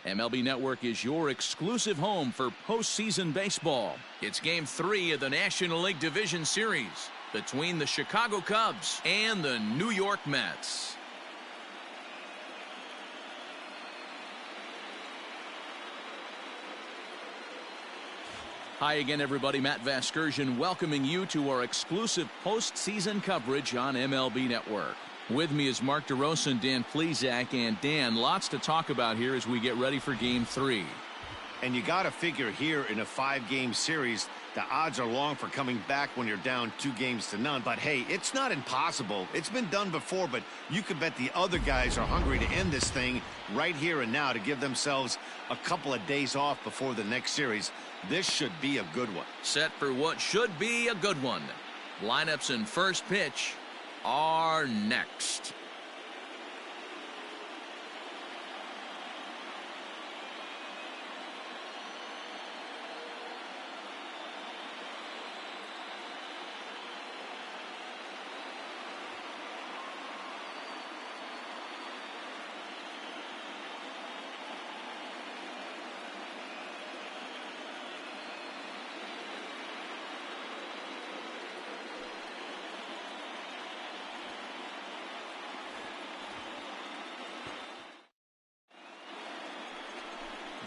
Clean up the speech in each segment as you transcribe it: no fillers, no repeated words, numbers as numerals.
MLB Network is your exclusive home for postseason baseball. It's Game 3 of the National League Division Series between the Chicago Cubs and the New York Mets. Hi again, everybody. Matt Vasgersian welcoming you to our exclusive postseason coverage on MLB Network. With me is Mark DeRosa and Dan Plesac. And Dan, lots to talk about here as we get ready for Game 3. And you got to figure here in a 5-game series, the odds are long for coming back when you're down 2-0. But hey, it's not impossible. It's been done before, but you could bet the other guys are hungry to end this thing right here and now to give themselves a couple of days off before the next series. This should be a good one. Set for what should be a good one. Lineups and first pitch are next.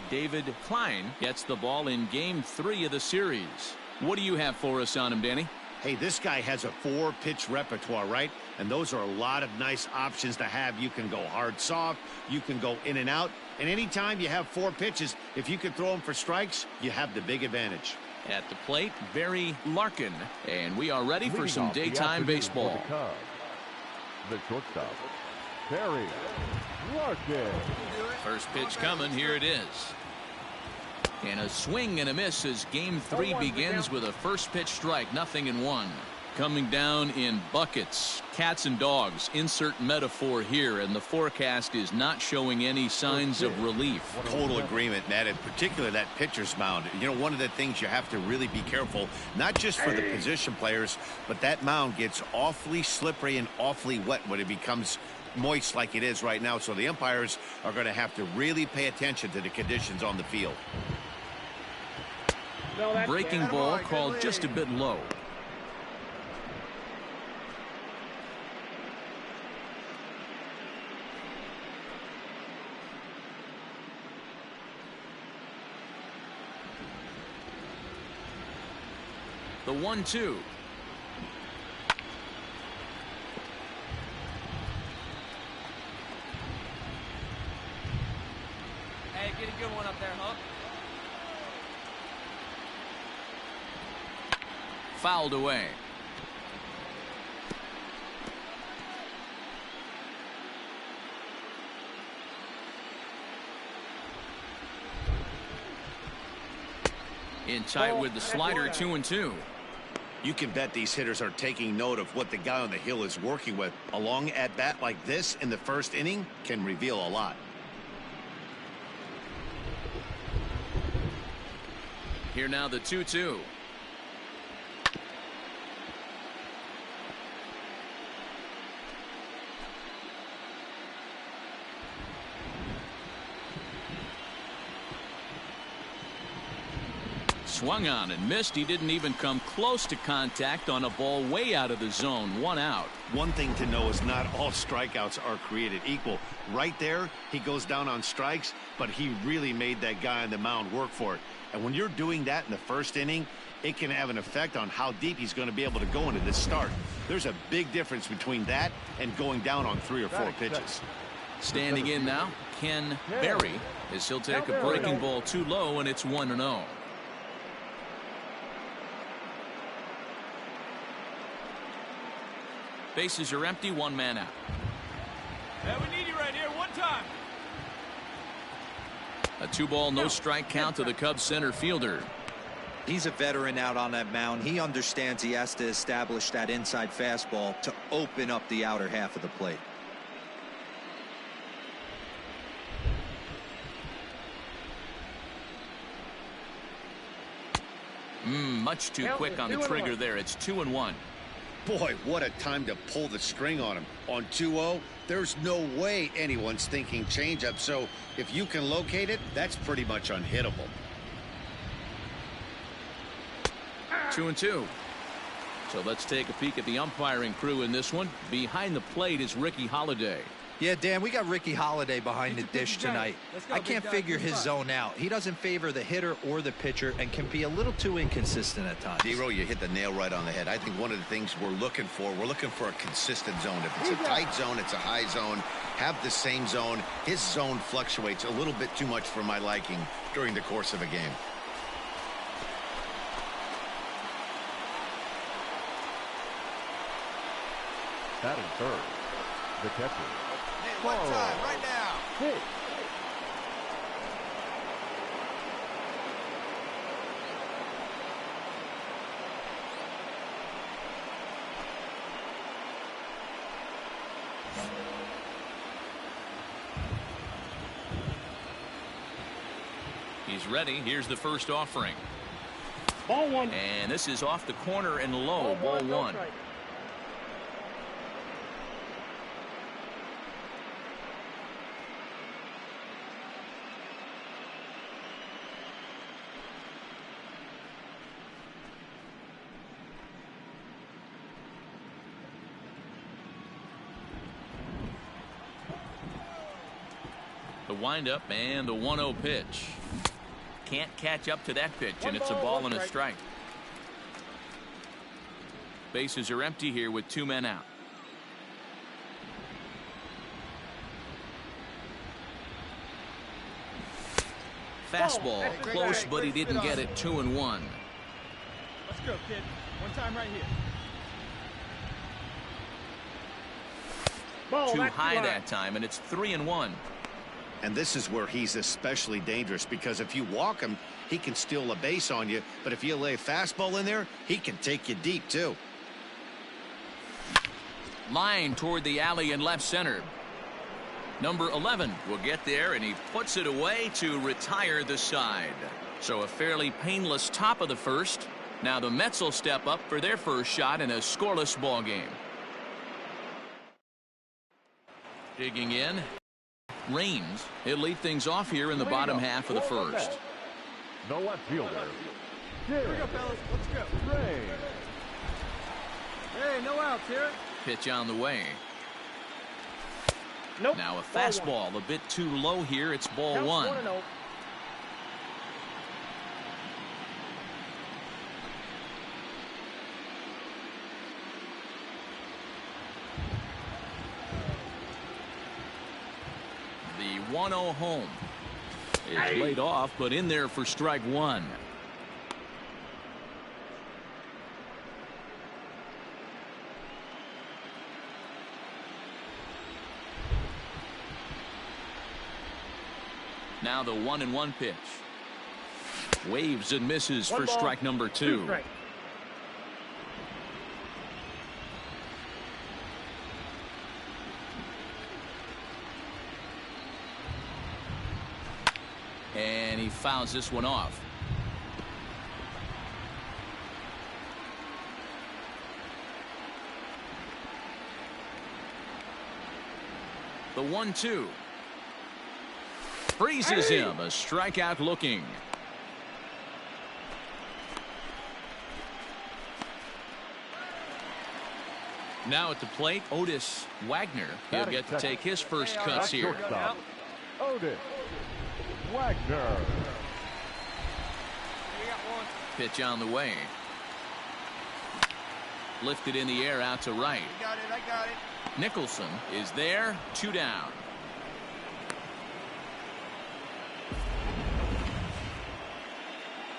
David Klein gets the ball in Game 3 of the series. What do you have for us on him, Danny? Hey, this guy has a 4-pitch repertoire, right? And those are a lot of nice options to have. You can go hard, soft. You can go in and out. And anytime you have 4 pitches, if you can throw them for strikes, you have the big advantage. At the plate, Barry Larkin. And we are ready for some daytime baseball. The shortstop, Barry Larkin. First pitch coming. Here it is. And a swing and a miss as Game 3 begins with a first pitch strike. 0-1. Coming down in buckets. Cats and dogs. Insert metaphor here. And the forecast is not showing any signs of relief. Total agreement, Matt. In particular, that pitcher's mound. You know, one of the things you have to really be careful, not just for the position players, but that mound gets awfully slippery and awfully wet when it becomes moist like it is right now. So the umpires are going to have to really pay attention to the conditions on the field. Breaking ball called just a bit low. The 1-2. Hey, get a good one up there, Huck. Fouled away. In tight with the slider. 2-2. You can bet these hitters are taking note of what the guy on the hill is working with. A long at-bat like this in the first inning can reveal a lot. Here now the 2-2. Swung on and missed. He didn't even come close to contact on a ball way out of the zone. 1 out. One thing to know is not all strikeouts are created equal. Right there, he goes down on strikes, but he really made that guy on the mound work for it. And when you're doing that in the first inning, it can have an effect on how deep he's going to be able to go into this start. There's a big difference between that and going down on 3 or 4 pitches. Standing in now, Ken Berry, as he'll take a breaking ball too low, and it's 1-0. Bases are empty, 1 man out. Hey, we need you right here. 1 time. A 2-ball, no strike count to the Cubs center fielder. He's a veteran out on that mound. He understands he has to establish that inside fastball to open up the outer half of the plate. Much too quick on the trigger there. It's 2-1. Boy, what a time to pull the string on him. On 2-0, there's no way anyone's thinking changeup. So if you can locate it, that's pretty much unhittable. 2-2. So let's take a peek at the umpiring crew in this one. Behind the plate is Ricky Holiday. Yeah, Dan, we got Ricky Holiday behind the dish tonight. I can't figure his zone out. He doesn't favor the hitter or the pitcher and can be a little too inconsistent at times. Zero, you hit the nail right on the head. I think one of the things we're looking for a consistent zone. If it's a tight zone, it's a high zone. Have the same zone. His zone fluctuates a little bit too much for my liking during the course of a game. Batting third, the catcher. One time, right now. Hit. He's ready. Here's the first offering. Ball one. And this is off the corner and low. Ball one. The windup and the 1-0 pitch. Can't catch up to that pitch, and it's a ball and a strike. Bases are empty here with 2 men out. Fastball close, but he didn't get it. 2-1. Let's go, kid. One time right here. Too high that time, and it's 3-1. And this is where he's especially dangerous, because if you walk him, he can steal a base on you. But if you lay a fastball in there, he can take you deep, too. Line toward the alley in left center. Number 11 will get there, and he puts it away to retire the side. So a fairly painless top of the first. Now the Mets will step up for their first shot in a scoreless ball game. Digging in. Rains. He'll lead things off here in the bottom half of the first. No left fielder. Here we go, fellas. Let's go. Rain. Hey, no outs here. Pitch on the way. Nope. Now a fastball a bit too low here. It's ball one. 1-0. The 1-0 home is laid off, but in there for strike one. Now the 1-1 pitch. Waves and misses for strike number 2. And he fouls this one off. The 1-2. Freezes him. A strikeout looking. Now at the plate, Otis Wagner. He'll get to take his first cuts here. Otis Wagner. Pitch on the way. Lifted in the air out to right. I got it. Nicholson is there. 2 down.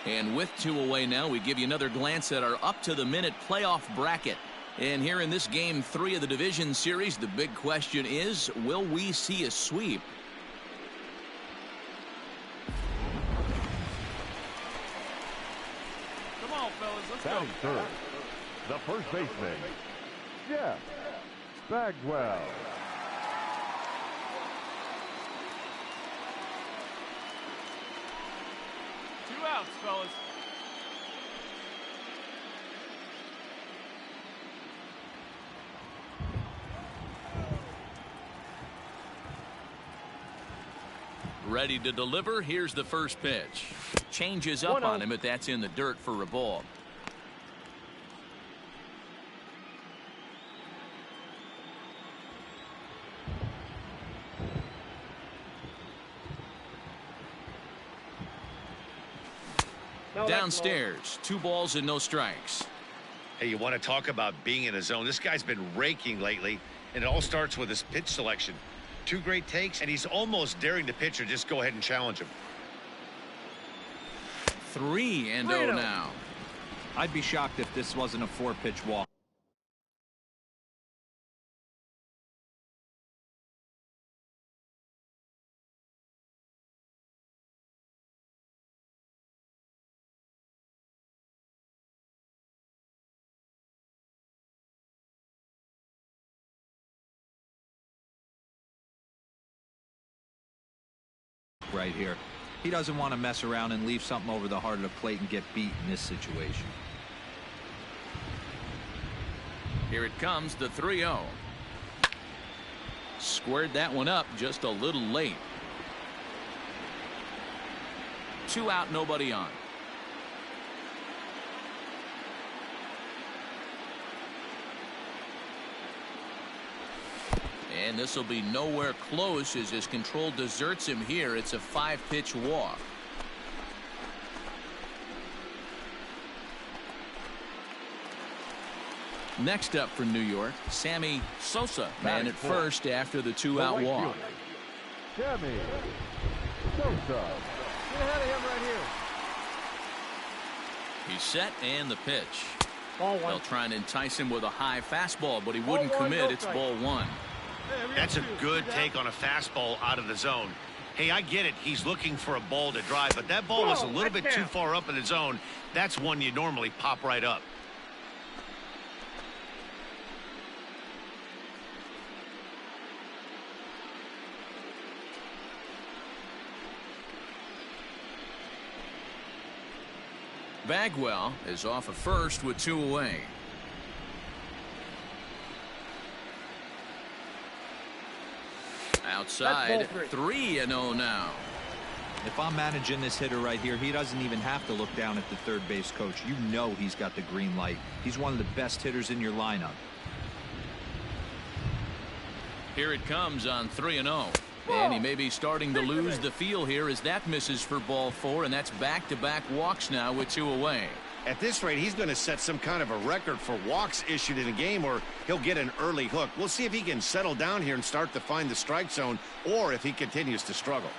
And with 2 away now, we give you another glance at our up-to-the-minute playoff bracket. And here in this Game 3 of the Division Series, the big question is, will we see a sweep? Come on, fellas. Let's go. Batting third, the first baseman, Jeff Bagwell. Two outs, fellas. Ready to deliver. Here's the first pitch. Changes up on him, but that's in the dirt for a ball. Downstairs, 2 balls and no strikes. Hey, you want to talk about being in a zone? This guy's been raking lately, and it all starts with his pitch selection. 2 great takes, and he's almost daring the pitcher just go ahead and challenge him. 3-0 now. I'd be shocked if this wasn't a 4-pitch walk. Right here. He doesn't want to mess around and leave something over the heart of the plate and get beat in this situation. Here it comes, the 3-0. Squared that one up just a little late. 2 out, nobody on. And this will be nowhere close as his control deserts him here. It's a 5-pitch walk. Next up for New York, Sammy Sosa, man at first after the 2-out walk. Sammy Sosa. Get ahead of him right here. He's set and the pitch. Ball 1. They'll try and entice him with a high fastball, but he wouldn't commit. It's ball 1. That's a good take on a fastball out of the zone. Hey, I get it. He's looking for a ball to drive, but that ball was a little bit too far up in the zone. That's one you normally pop right up. Bagwell is off at first with 2 away. Outside, 3-0 now. If I'm managing this hitter right here, he doesn't even have to look down at the third base coach. You know he's got the green light. He's one of the best hitters in your lineup. Here it comes on 3-0. And he may be starting to lose the feel here as that misses for ball 4, and that's back-to-back walks now with 2 away. At this rate, he's going to set some kind of a record for walks issued in a game, or he'll get an early hook. We'll see if he can settle down here and start to find the strike zone, or if he continues to struggle.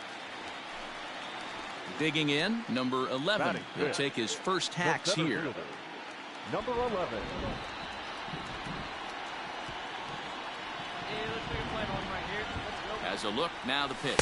Digging in, number 11. He'll take his first hacks here. Number 11. As a look, now the pitch.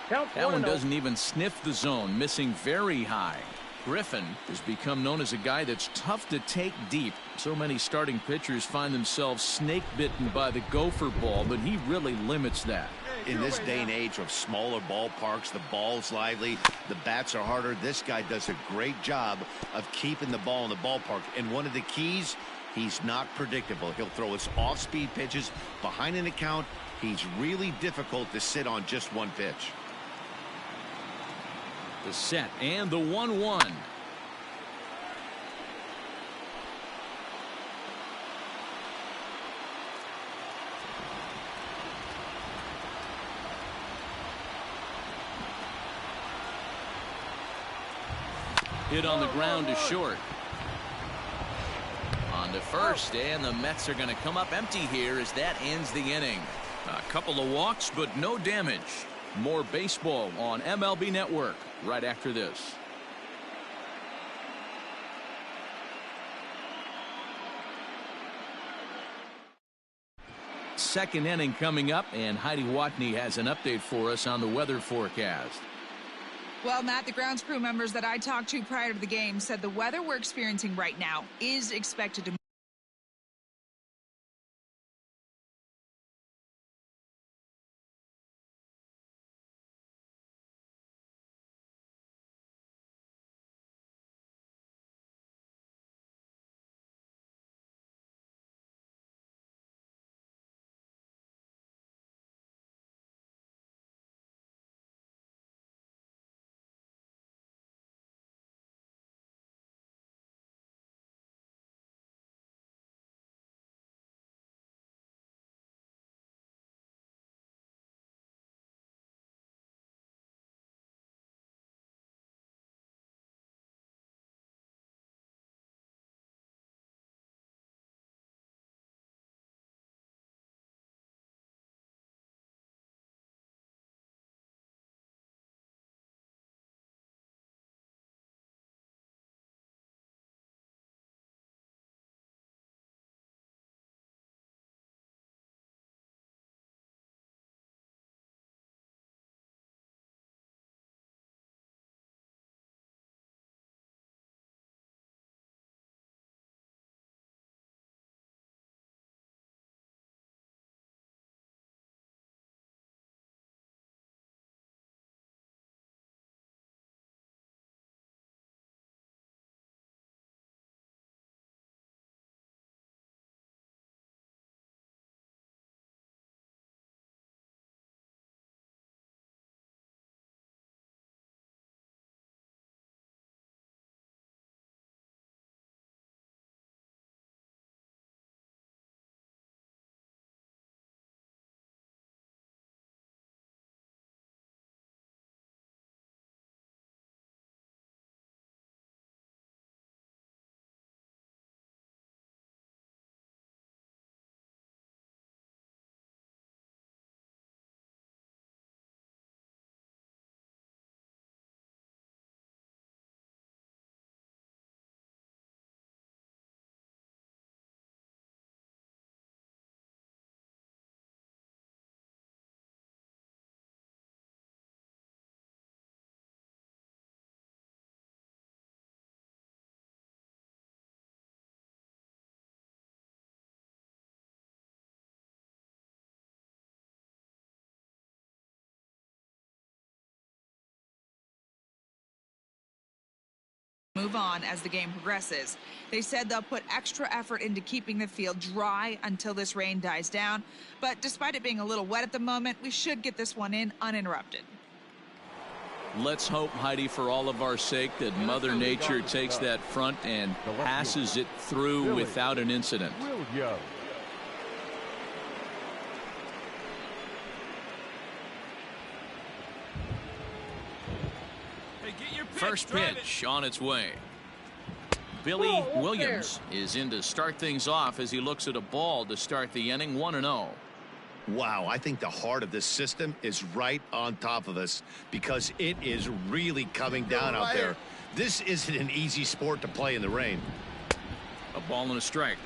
Count That one doesn't even sniff the zone, missing very high. Griffin has become known as a guy that's tough to take deep. So many starting pitchers find themselves snake bitten by the gopher ball, but he really limits that. In this day and age of smaller ballparks, the ball's lively, the bats are harder. This guy does a great job of keeping the ball in the ballpark. And one of the keys, he's not predictable. He'll throw his off-speed pitches behind an account. He's really difficult to sit on just one pitch. The set and the 1-1. Hit on the ground to short. On to first, and the Mets are going to come up empty here as that ends the inning. A couple of walks, but no damage. More baseball on MLB Network right after this. Second inning coming up, and Heidi Watney has an update for us on the weather forecast. Well, Matt, the grounds crew members that I talked to prior to the game said the weather we're experiencing right now is expected to on as the game progresses. They said they'll put extra effort into keeping the field dry until this rain dies down. But despite it being a little wet at the moment, we should get this one in uninterrupted. Let's hope, Heidi, for all of our sake, that Mother Nature takes that front and passes it through without an incident. First pitch on its way. Billy Williams is in to start things off as he looks at a ball to start the inning. 1-0. Wow, I think the heart of this system is right on top of us because it is really coming down out there. This isn't an easy sport to play in the rain. A ball and a strike.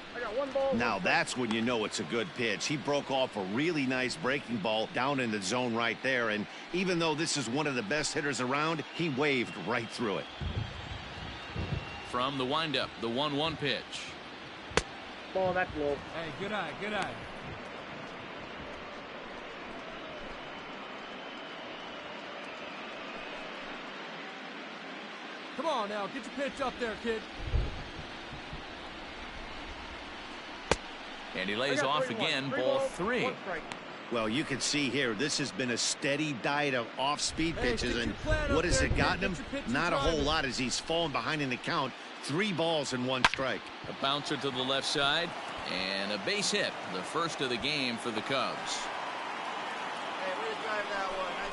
Now that's when you know it's a good pitch. He broke off a really nice breaking ball down in the zone right there, and even though this is one of the best hitters around, he waved right through it. From the windup, the 1-1 pitch. Ball, that's low. Hey, good eye, good eye. Come on now, get your pitch up there, kid. And he lays off again, ball 3. Well, you can see here, this has been a steady diet of off-speed pitches, and what has it gotten him? Not a whole lot as he's fallen behind in the count. 3 balls and 1 strike. A bouncer to the left side, and a base hit, the first of the game for the Cubs.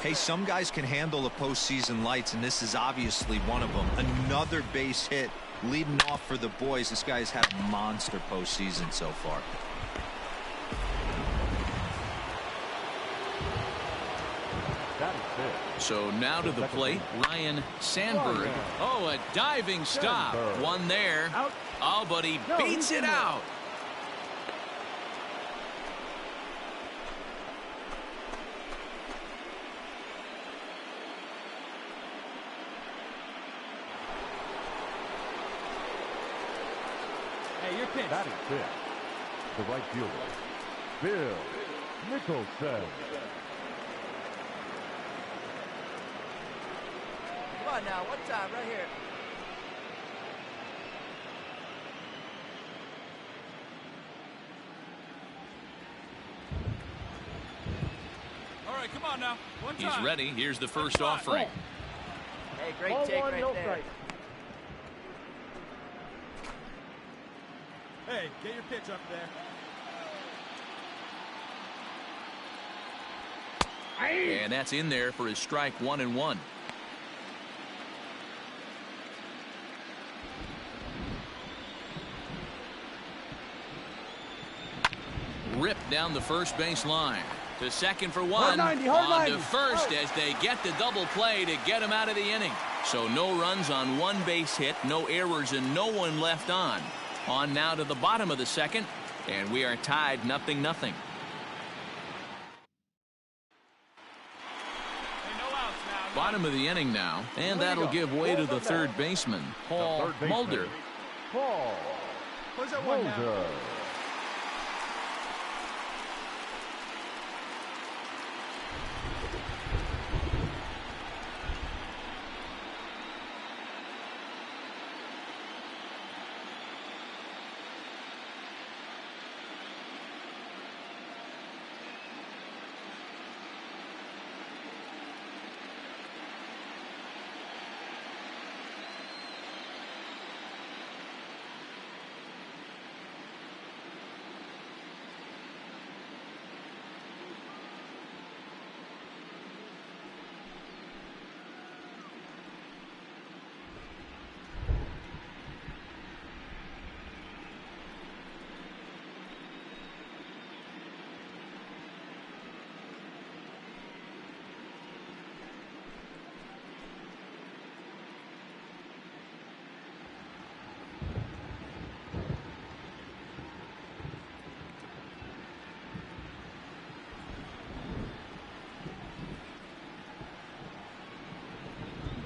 Hey, some guys can handle the postseason lights, and this is obviously one of them. Another base hit leading off for the boys. This guy's had a monster postseason so far. So now to the plate, Ryan Sandberg. Oh, a diving stop. One there. Oh, but he beats it out. Hey, your pitch. That is it. The right fielder, Bill Nicholson. Come on now, one time, right here. All right, come on now. One time. He's ready. Here's the first offering. Hey, great take right there. Hey, get your pitch up there. And that's in there for his strike 1-1. Ripped down the first base line. To second for 1. On to first as they get the double play to get him out of the inning. So no runs on 1 base hit, no errors, and no one left on. On now to the bottom of the second, and we are tied 0-0. Bottom of the inning now, and that'll give way to the third baseman, Paul Mulder. Paul Mulder.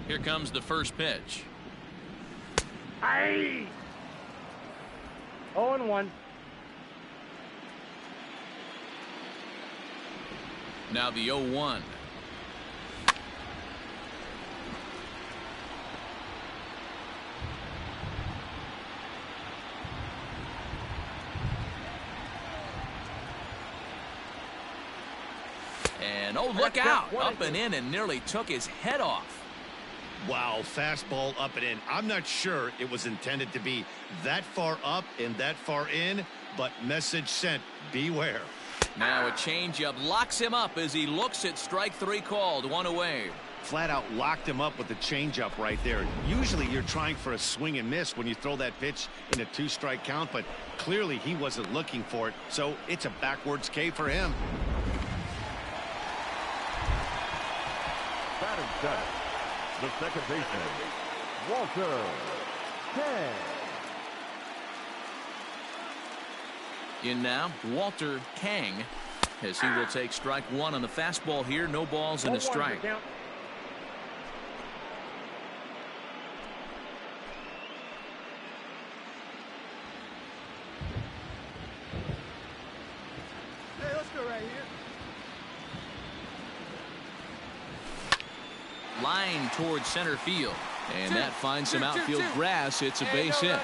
Here comes the first pitch. 0-1. Now the 0-1. And oh, look out. Up and in and nearly took his head off. Wow, fastball up and in. I'm not sure it was intended to be that far up and that far in, but message sent, beware. Now a changeup locks him up as he looks at strike 3 called, 1 away. Flat out locked him up with the changeup right there. Usually you're trying for a swing and miss when you throw that pitch in a 2-strike count, but clearly he wasn't looking for it, so it's a backwards K for him. Batting center, the second baseman, Walter Kang. In now, Walter Kang, as he will take strike 1 on the fastball here. No balls and a strike. Hey, let's go right here. Line towards center field. And that finds some outfield grass. It's a base hit.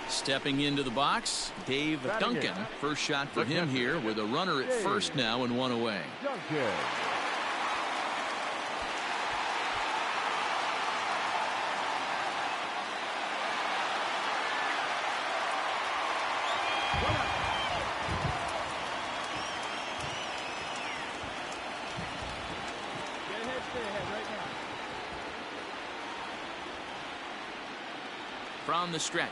Stepping into the box, Dave Duncan. First shot for him here with a runner at first now and 1 away. Duncan. Get ahead, stay ahead right now. From the stretch.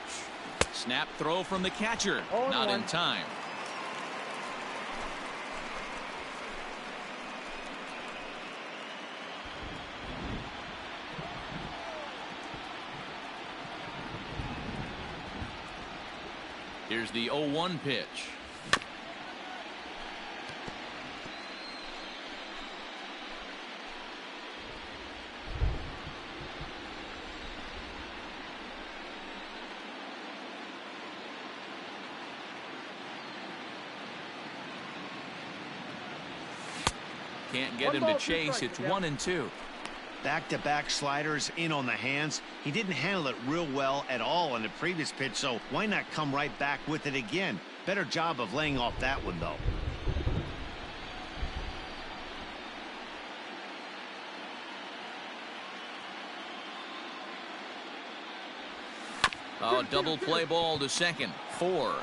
Snap throw from the catcher. Not in time. Here's the 0-1 pitch. Can't get him to chase. It's 1-2. Back-to-back sliders in on the hands. He didn't handle it real well at all on the previous pitch, so why not come right back with it again? Better job of laying off that one, though. Oh, double play ball to second. 4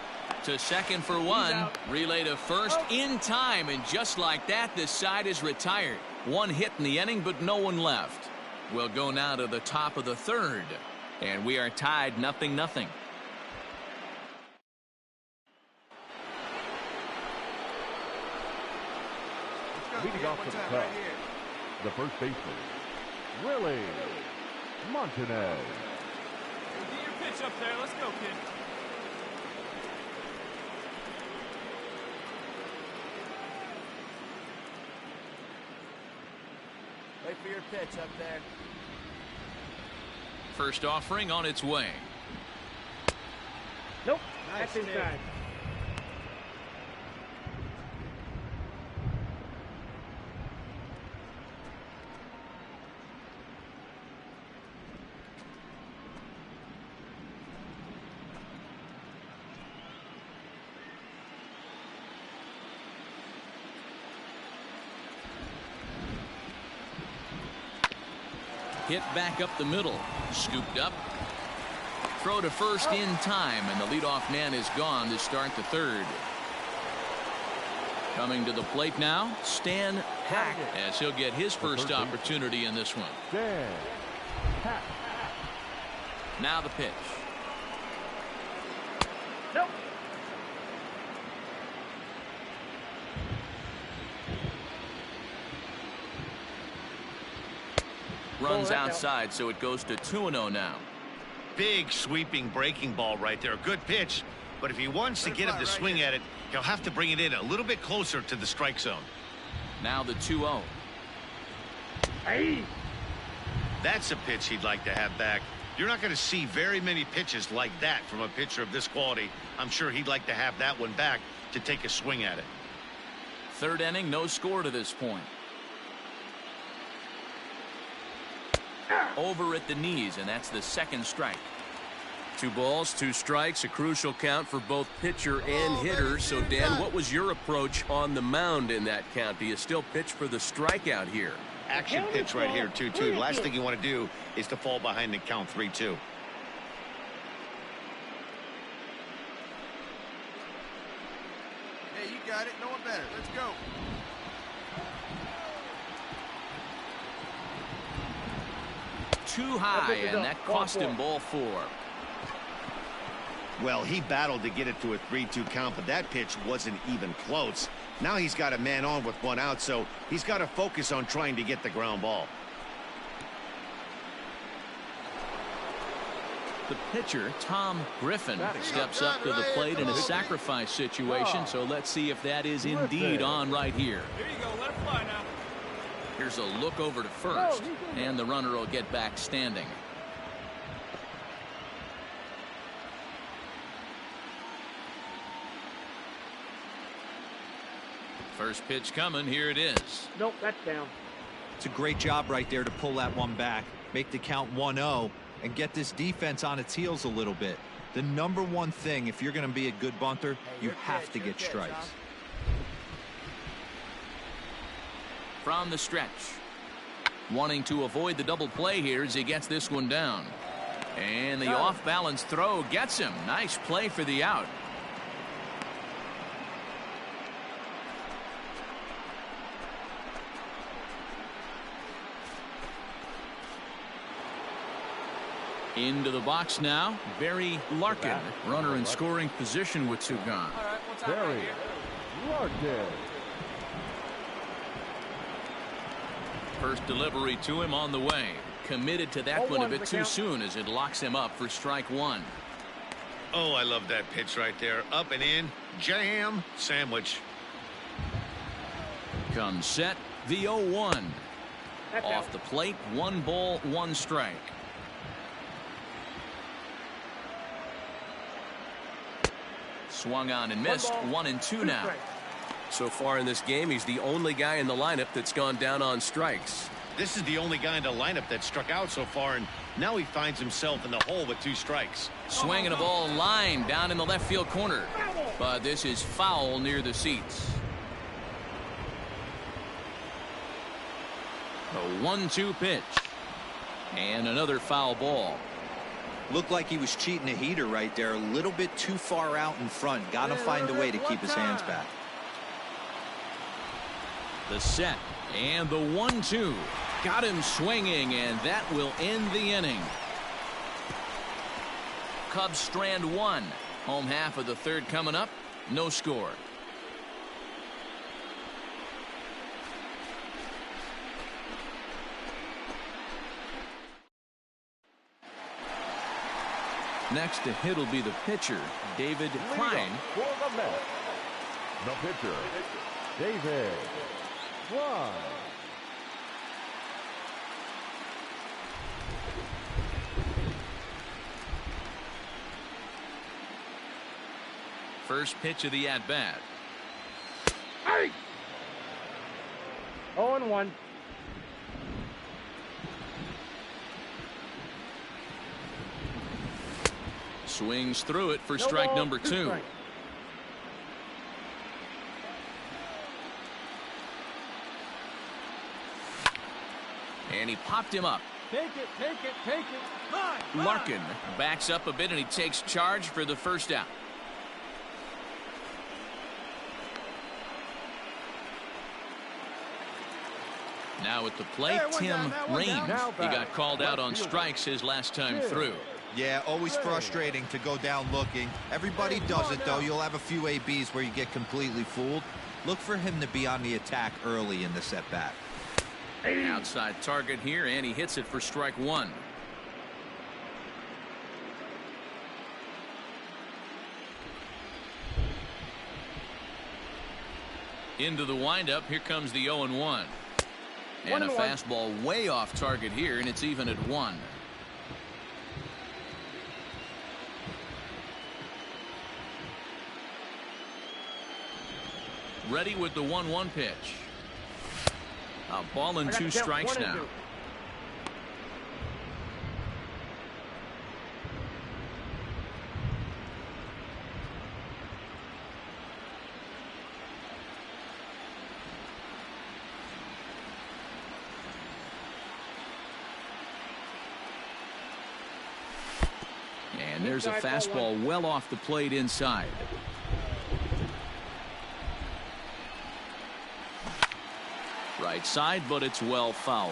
to second for 1. Relay to first in time, and just like that, this side is retired. 1 hit in the inning, but no one left. We'll go now to the top of the 3rd, and we are tied 0-0. Leading off to the top, the first baseman, Willie Montanez. Get your pitch up there. Let's go, kid. Wait for your pitch up there. First offering on its way. Nope. Nice That's inside. Hit back up the middle. Scooped up. Throw to first in time, and the leadoff man is gone to start the 3rd. Coming to the plate now, Stan Hack, as he'll get his first opportunity in this one. Stan Hack. Now the pitch. Nope. Runs outside, so it goes to 2-0 now. Big sweeping breaking ball right there. Good pitch, but if he wants to get him to swing at it, he'll have to bring it in a little bit closer to the strike zone. Now the 2-0. Hey. That's a pitch he'd like to have back. You're not going to see very many pitches like that from a pitcher of this quality. I'm sure he'd like to have that one back to take a swing at it. 3rd inning, no score to this point. Over at the knees, and that's the second strike. 2 balls, 2 strikes, a crucial count for both pitcher and hitter. So, Dan, what was your approach on the mound in that count? Do you still pitch for the strikeout here? Action pitch right here, 2-2. Last thing you want to do is to fall behind and count 3-2. Hey, you got it. No one better. Let's go. Too high, and that cost him ball 4. Well, he battled to get it to a 3-2 count, but that pitch wasn't even close. Now he's got a man on with 1 out, so he's got to focus on trying to get the ground ball. The pitcher, Tom Griffin, steps up to the plate in a sacrifice situation, so let's see if that is indeed on right here. Here you go. Let it fly now. Here's a look over to first, and the runner will get back standing. First pitch coming. Here it is. Nope, that's down. It's a great job right there to pull that one back, make the count 1-0, and get this defense on its heels a little bit. The number one thing, if you're going to be a good bunter, you have to get strikes. From the stretch. Wanting to avoid the double play here as he gets this one down. And the off-balance throw gets him. Nice play for the out. Into the box now, Barry Larkin, runner in scoring position with 2 gone. Barry Larkin. First delivery to him on the way. Committed to that one a bit too soon as it locks him up for strike 1. Oh, I love that pitch right there. Up and in, jam, sandwich. Comes set, the 0-1. Off the plate, 1 ball, 1 strike. Swung on and missed. 1-2 now. So far in this game, he's the only guy in the lineup that's gone down on strikes. This is the only guy in the lineup that struck out so far, and now he finds himself in the hole with 2 strikes. Swinging a ball line down in the left field corner. But this is foul near the seats. A 1-2 pitch. And another foul ball. Looked like he was cheating a heater right there, a little bit too far out in front. Got to find a way to keep his hands back. The set and the 1-2. Got him swinging, and that will end the inning. Cubs strand 1. Home half of the 3rd coming up. No score. Next to hit will be the pitcher, David Klein. For the Mets, the pitcher, David Klein. First pitch of the at-bat. 0-1. Swings through it for strike number 2. Strike. And he popped him up. Take it, take it, take it. Larkin backs up a bit and he takes charge for the first out. Now at the plate, Tim Raines. He got called out on strikes his last time through. Yeah, always frustrating to go down looking. Everybody does it, though. You'll have a few ABs where you get completely fooled. Look for him to be on the attack early in this at-bat. Outside target here, and he hits it for strike 1. Into the windup, here comes the 0-1. And a fastball way off target here, and it's even at 1. Ready with the 1-1 pitch. A ball and 2 strikes now. And there's a fastball well off the plate inside. Right side, but it's well foul.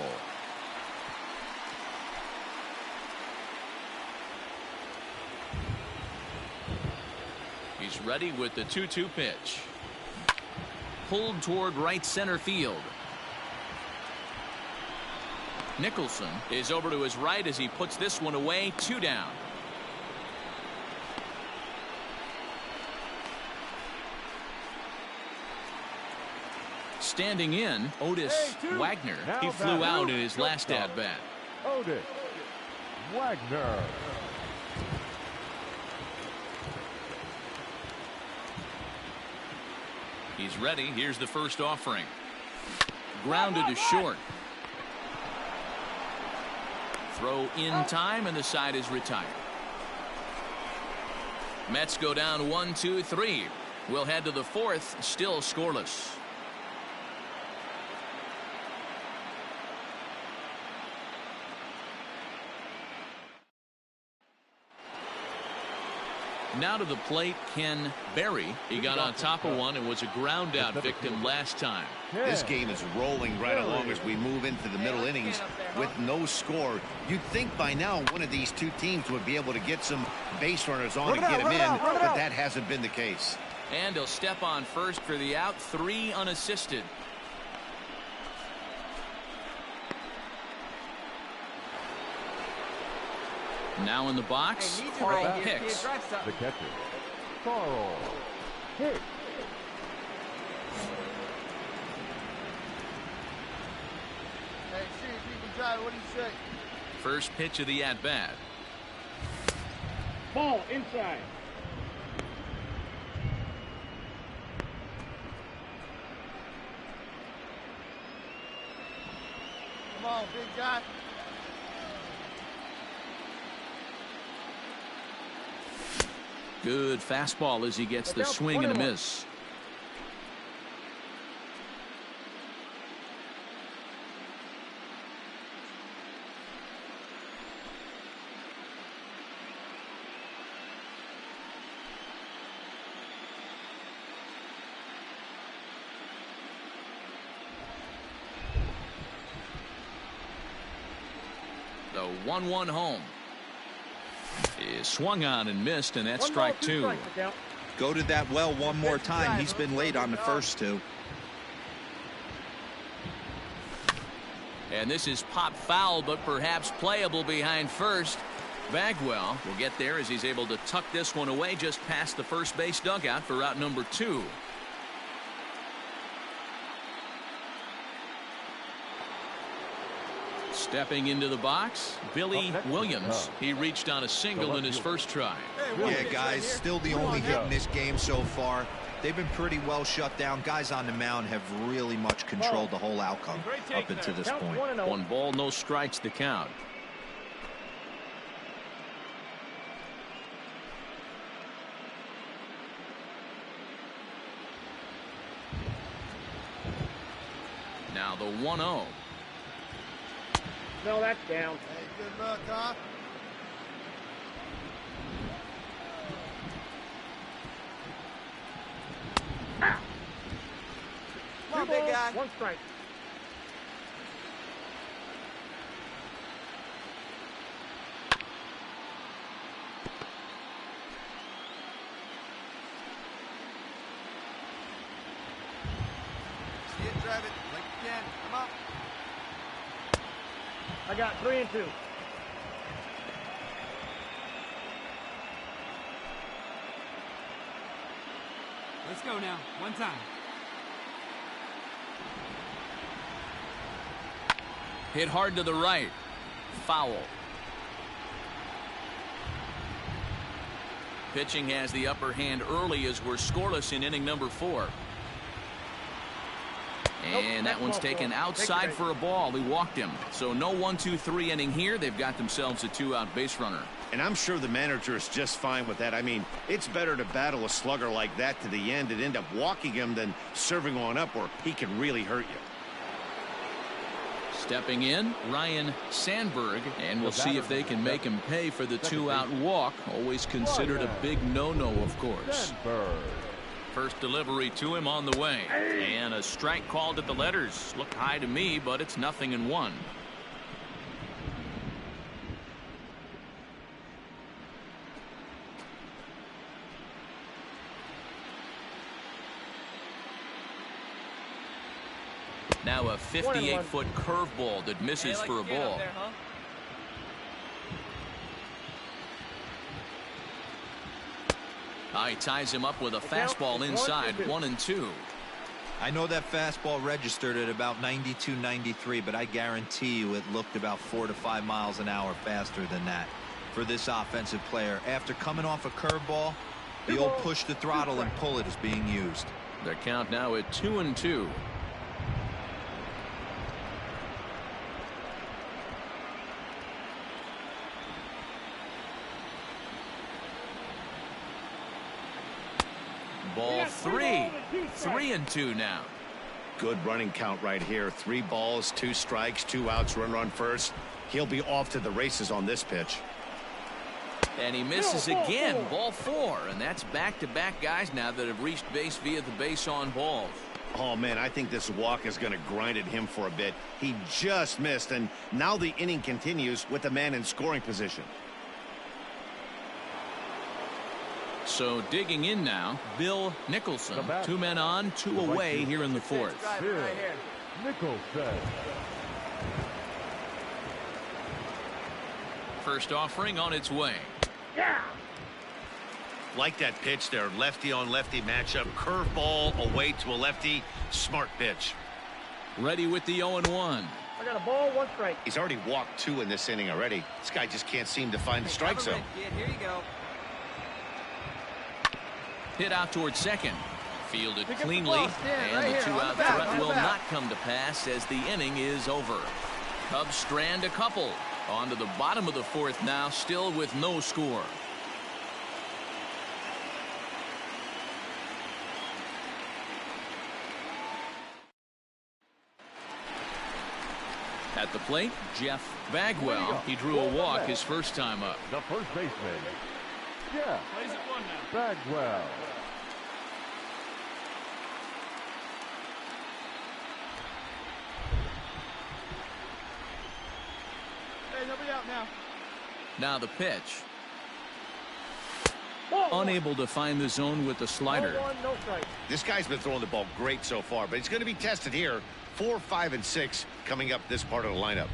He's ready with the 2-2 pitch. Pulled toward right center field. Nicholson is over to his right as he puts this one away. 2 down. Standing in, Otis Wagner. He flew out in his last at-bat. Otis Wagner. He's ready. Here's the first offering. Grounded to short. Throw in time, and the side is retired. Mets go down 1-2-3. We'll head to the fourth, still scoreless. Now to the plate, Ken Berry. He got on top of one and was a ground out victim last time. This game is rolling right along as we move into the middle innings with no score. You'd think by now one of these two teams would be able to get some base runners on and get them in, but that hasn't been the case. And he'll step on first for the out. 3 unassisted. Now in the box, Carl Hicks. The catcher, Carl Hicks. Hey, see if you can drive. What do you say? First pitch of the at-bat. Ball inside. Come on, big guy. Good fastball as he gets the swing and a miss. The 1-1 home. Is swung on and missed, and that's strike 2. Go to that well one more time. He's been late on the first 2. And this is pop foul, but perhaps playable behind first. Bagwell will get there as he's able to tuck this one away just past the first base dugout for out number 2. Stepping into the box, Billy Williams. He reached on a single in his first try. Yeah, guys, still the only hit in this game so far. They've been pretty well shut down. Guys on the mound have really much controlled the whole outcome up until this point. 1 ball, no strikes to count. Now the 1-0. No, that's down. Hey, good luck, huh? Come on, big guy. 1 strike. See it, drive it. Like you can. Come on. I got 3 and 2. Let's go now. 1 time. Hit hard to the right. Foul. Pitching has the upper hand early as we're scoreless in inning number 4. And that one's taken outside for a ball. He walked him. So no 1-2-3 inning here. They've got themselves a 2-out base runner. And I'm sure the manager is just fine with that. I mean, it's better to battle a slugger like that to the end and end up walking him than serving on up where he can really hurt you. Stepping in, Ryan Sandberg, and we'll see if they can make him pay for the 2-out walk. Always considered a big no-no, of course. First delivery to him on the way. And a strike called at the letters. Looked high to me, but it's 0-1. Now a 58-foot curveball that misses for a ball. He ties him up with a fastball inside, 1-2. I know that fastball registered at about 92, 93, but I guarantee you it looked about 4 to 5 miles an hour faster than that for this offensive player. After coming off a curveball, the old push the throttle and pull it is being used. Their count now at 2-2. Ball 3. 3-2 now. Good running count right here. 3 balls, 2 strikes, 2 outs, run first. He'll be off to the races on this pitch. And he misses again. Ball 4. And that's back-to-back guys now that have reached base via the base on balls. Oh, man, I think this walk is going to grind at him for a bit. He just missed, and now the inning continues with the man in scoring position. So digging in now, Bill Nicholson. 2 men on, 2 away here in the 4th. Nicholson. First offering on its way. Like that pitch there, lefty on lefty matchup, curveball away to a lefty, smart pitch. Ready with the 0-1. I got a ball, 1 strike. He's already walked 2 in this inning already. This guy just can't seem to find the strike zone. Here you go. Hit out towards second. Fielded cleanly, and the 2-out threat will not come to pass as the inning is over. Cubs strand a couple. On to the bottom of the 4th now, still with no score. At the plate, Jeff Bagwell. He drew a walk his first time up. The first baseman, Jeff Bagwell. Hey, nobody out now. Now the pitch. Unable to find the zone with the slider. No strike. This guy's been throwing the ball great so far, but he's going to be tested here. 4, 5, and 6 coming up this part of the lineup.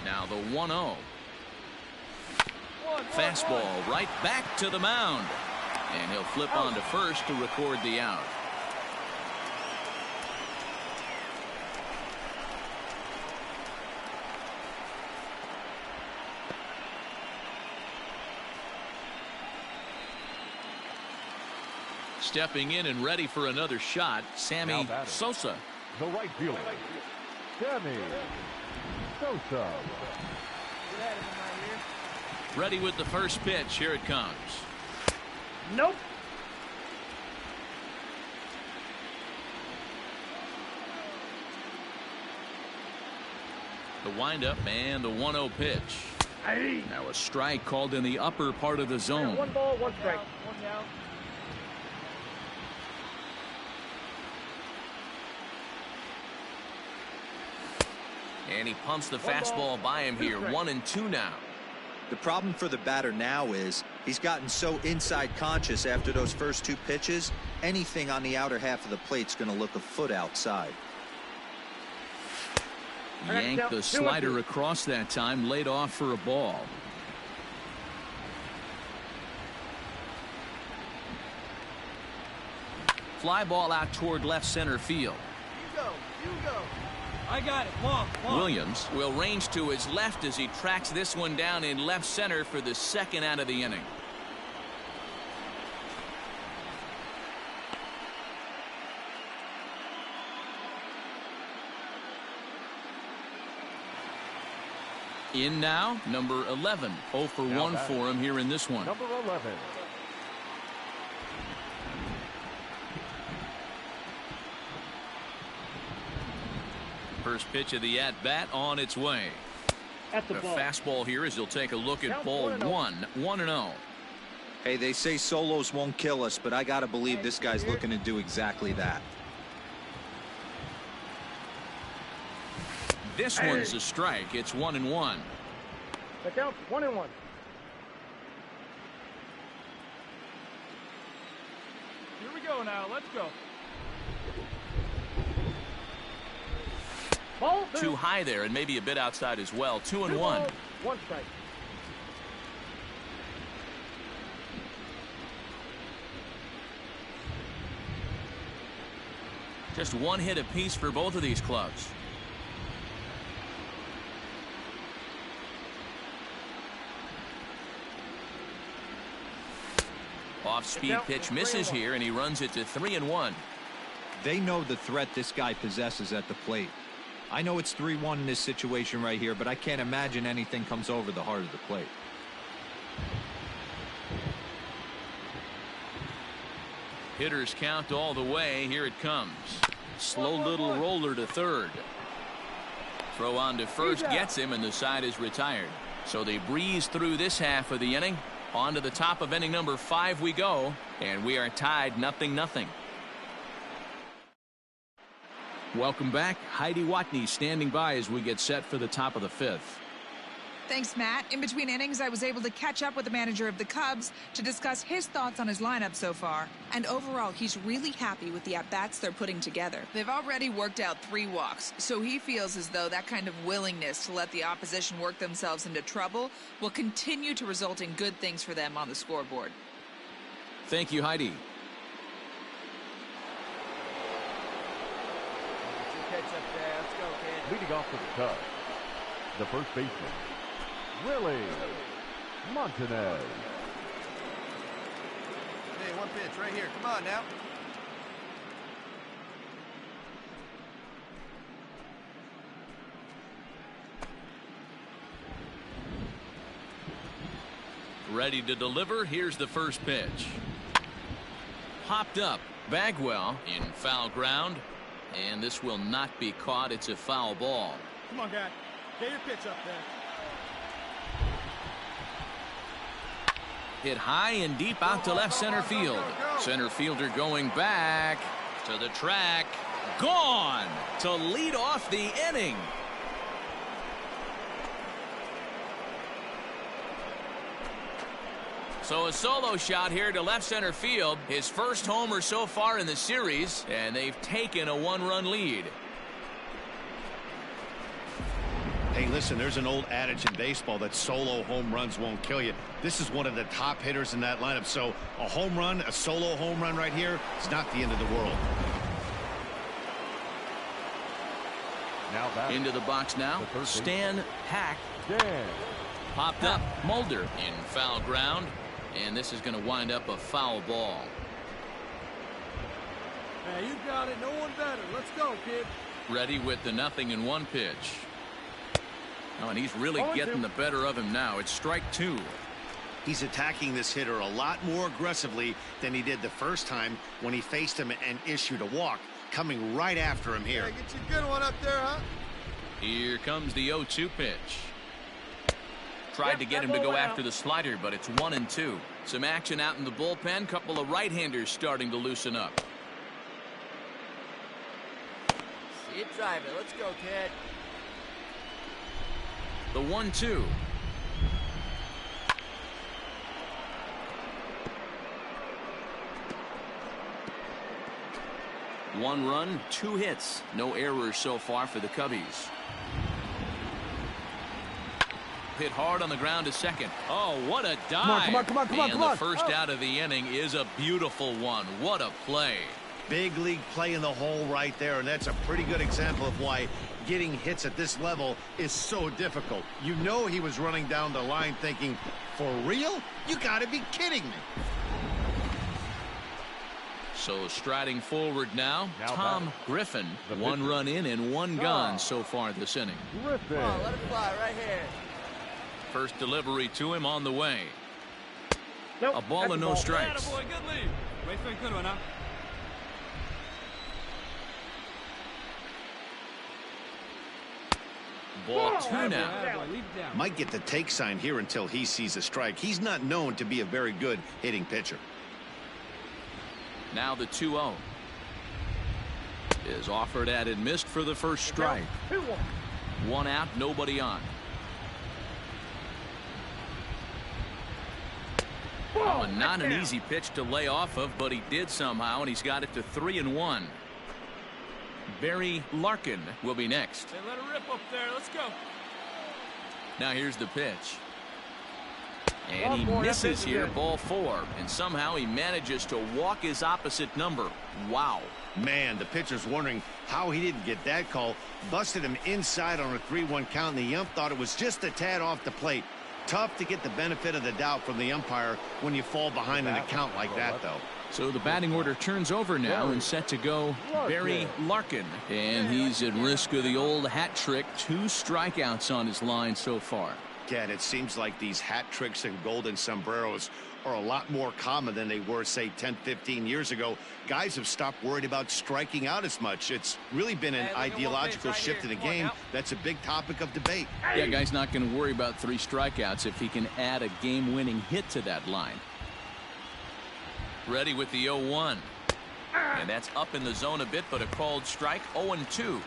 Now the 1-0. Fastball right back to the mound. And he'll flip on to first to record the out. Stepping in and ready for another shot, Sammy Sosa. The right fielder, Sammy Sosa. Ready with the first pitch. Here it comes. Nope. The windup and the 1-0 pitch. Now a strike called in the upper part of the zone. 1 ball, 1 strike. 1 down. And he pumps the fastball by him here. 1-2 now. The problem for the batter now is he's gotten so inside conscious after those first 2 pitches. Anything on the outer half of the plate's going to look a foot outside. Yanked the slider across that time, laid off for a ball. Fly ball out toward left center field. You go. I got it. Long. Williams will range to his left as he tracks this one down in left center for the 2nd out of the inning. In now, number 11. 0 for 1 for him here in this one. Number 11. First pitch of the at-bat on its way. That's the ball. Fastball here as he'll take a look at Count ball 1-0. 1-0. Hey, they say solos won't kill us, but I got to believe this guy's looking to do exactly that. This one's a strike. It's 1-1. The count's 1-1. Here we go now. Let's go. Ball two. Too high there and maybe a bit outside as well. 2-1. 2 balls, 1 strike. Just one hit apiece for both of these clubs. Off-speed pitch misses here, and he runs it to 3-1. They know the threat this guy possesses at the plate. I know it's 3-1 in this situation right here, but I can't imagine anything comes over the heart of the plate. Hitters count all the way. Here it comes. Slow little roller to third. Throw on to first gets him, and the side is retired. So they breeze through this half of the inning. On to the top of inning number 5 we go, and we are tied 0-0. Welcome back. Heidi Watney standing by as we get set for the top of the 5th. Thanks, Matt. In between innings, I was able to catch up with the manager of the Cubs to discuss his thoughts on his lineup so far. And overall, he's really happy with the at-bats they're putting together. They've already worked out 3 walks, so he feels as though that kind of willingness to let the opposition work themselves into trouble will continue to result in good things for them on the scoreboard. Thank you, Heidi. Catch up there. Let's go, kid. Leading off for the Cubs, the first baseman, Willie Montanez. Hey, one pitch right here. Come on now. Ready to deliver. Here's the first pitch. Popped up. Bagwell in foul ground. And this will not be caught. It's a foul ball. Come on, guy. Get your pitch up there. Hit high and deep out to left center field. Center fielder going back to the track. Gone to lead off the inning. So a solo shot here to left center field. His first homer so far in the series, and they've taken a 1-run lead. Hey, listen, there's an old adage in baseball that solo home runs won't kill you. This is one of the top hitters in that lineup. So a home run, a solo home run right here, it's not the end of the world. Now back into the box now. Stan Hack. Dan. Popped up. Mulder in foul ground. And this is going to wind up a foul ball. Hey, you got it. No one better. Let's go, kid. Ready with the 0-1 pitch. Oh, and he's really getting the better of him now. It's strike 2. He's attacking this hitter a lot more aggressively than he did the first time when he faced him and issued a walk. Coming right after him here. Hey, get you a good one up there, huh? Here comes the 0-2 pitch. Tried to get him to go after the slider, but it's 1-2. Some action out in the bullpen. Couple of right-handers starting to loosen up. See it drive it. Let's go, kid. The 1-2. One run, 2 hits. No errors so far for the Cubbies. Hit hard on the ground to second. Oh, what a dive. Come on. And the first out of the inning is a beautiful one. What a play. Big league play in the hole right there, and that's a pretty good example of why getting hits at this level is so difficult. You know he was running down the line thinking, for real? You gotta be kidding me. So striding forward now Tom Griffin. The 1 pitcher. run in and 1 gone so far this inning. Griffin. Come on, let it fly right here. First delivery to him on the way. Nope, A ball that's and a no ball. strikes. Boy, good lead. Wait for a good one, huh? Ball 2 now. Might get the take sign here until he sees a strike. He's not known to be a very good hitting pitcher. Now the 2-0 is offered at and missed for the first strike. 1 out, nobody on. Oh, not an easy pitch to lay off of, but he did somehow, and he's got it to 3-1. Barry Larkin will be next. Hey, let it rip up there. Let's go. Now here's the pitch. And he misses here, ball 4. And somehow he manages to walk his opposite number. Wow. Man, the pitcher's wondering how he didn't get that call. Busted him inside on a 3-1 count, and the ump thought it was just a tad off the plate. Tough to get the benefit of the doubt from the umpire when you fall behind in a count like that, though. So the batting order turns over now and set to go Barry Larkin. And he's at risk of the old hat trick. 2 strikeouts on his line so far. Again, it seems like these hat tricks and golden sombreros are a lot more common than they were, say, 10-15 years ago. Guys have stopped worried about striking out as much. It's really been an ideological shift in the game. That's a big topic of debate. Yeah, guy's not going to worry about 3 strikeouts if he can add a game-winning hit to that line. Ready with the 0-1. And that's up in the zone a bit, but a called strike. 0-2.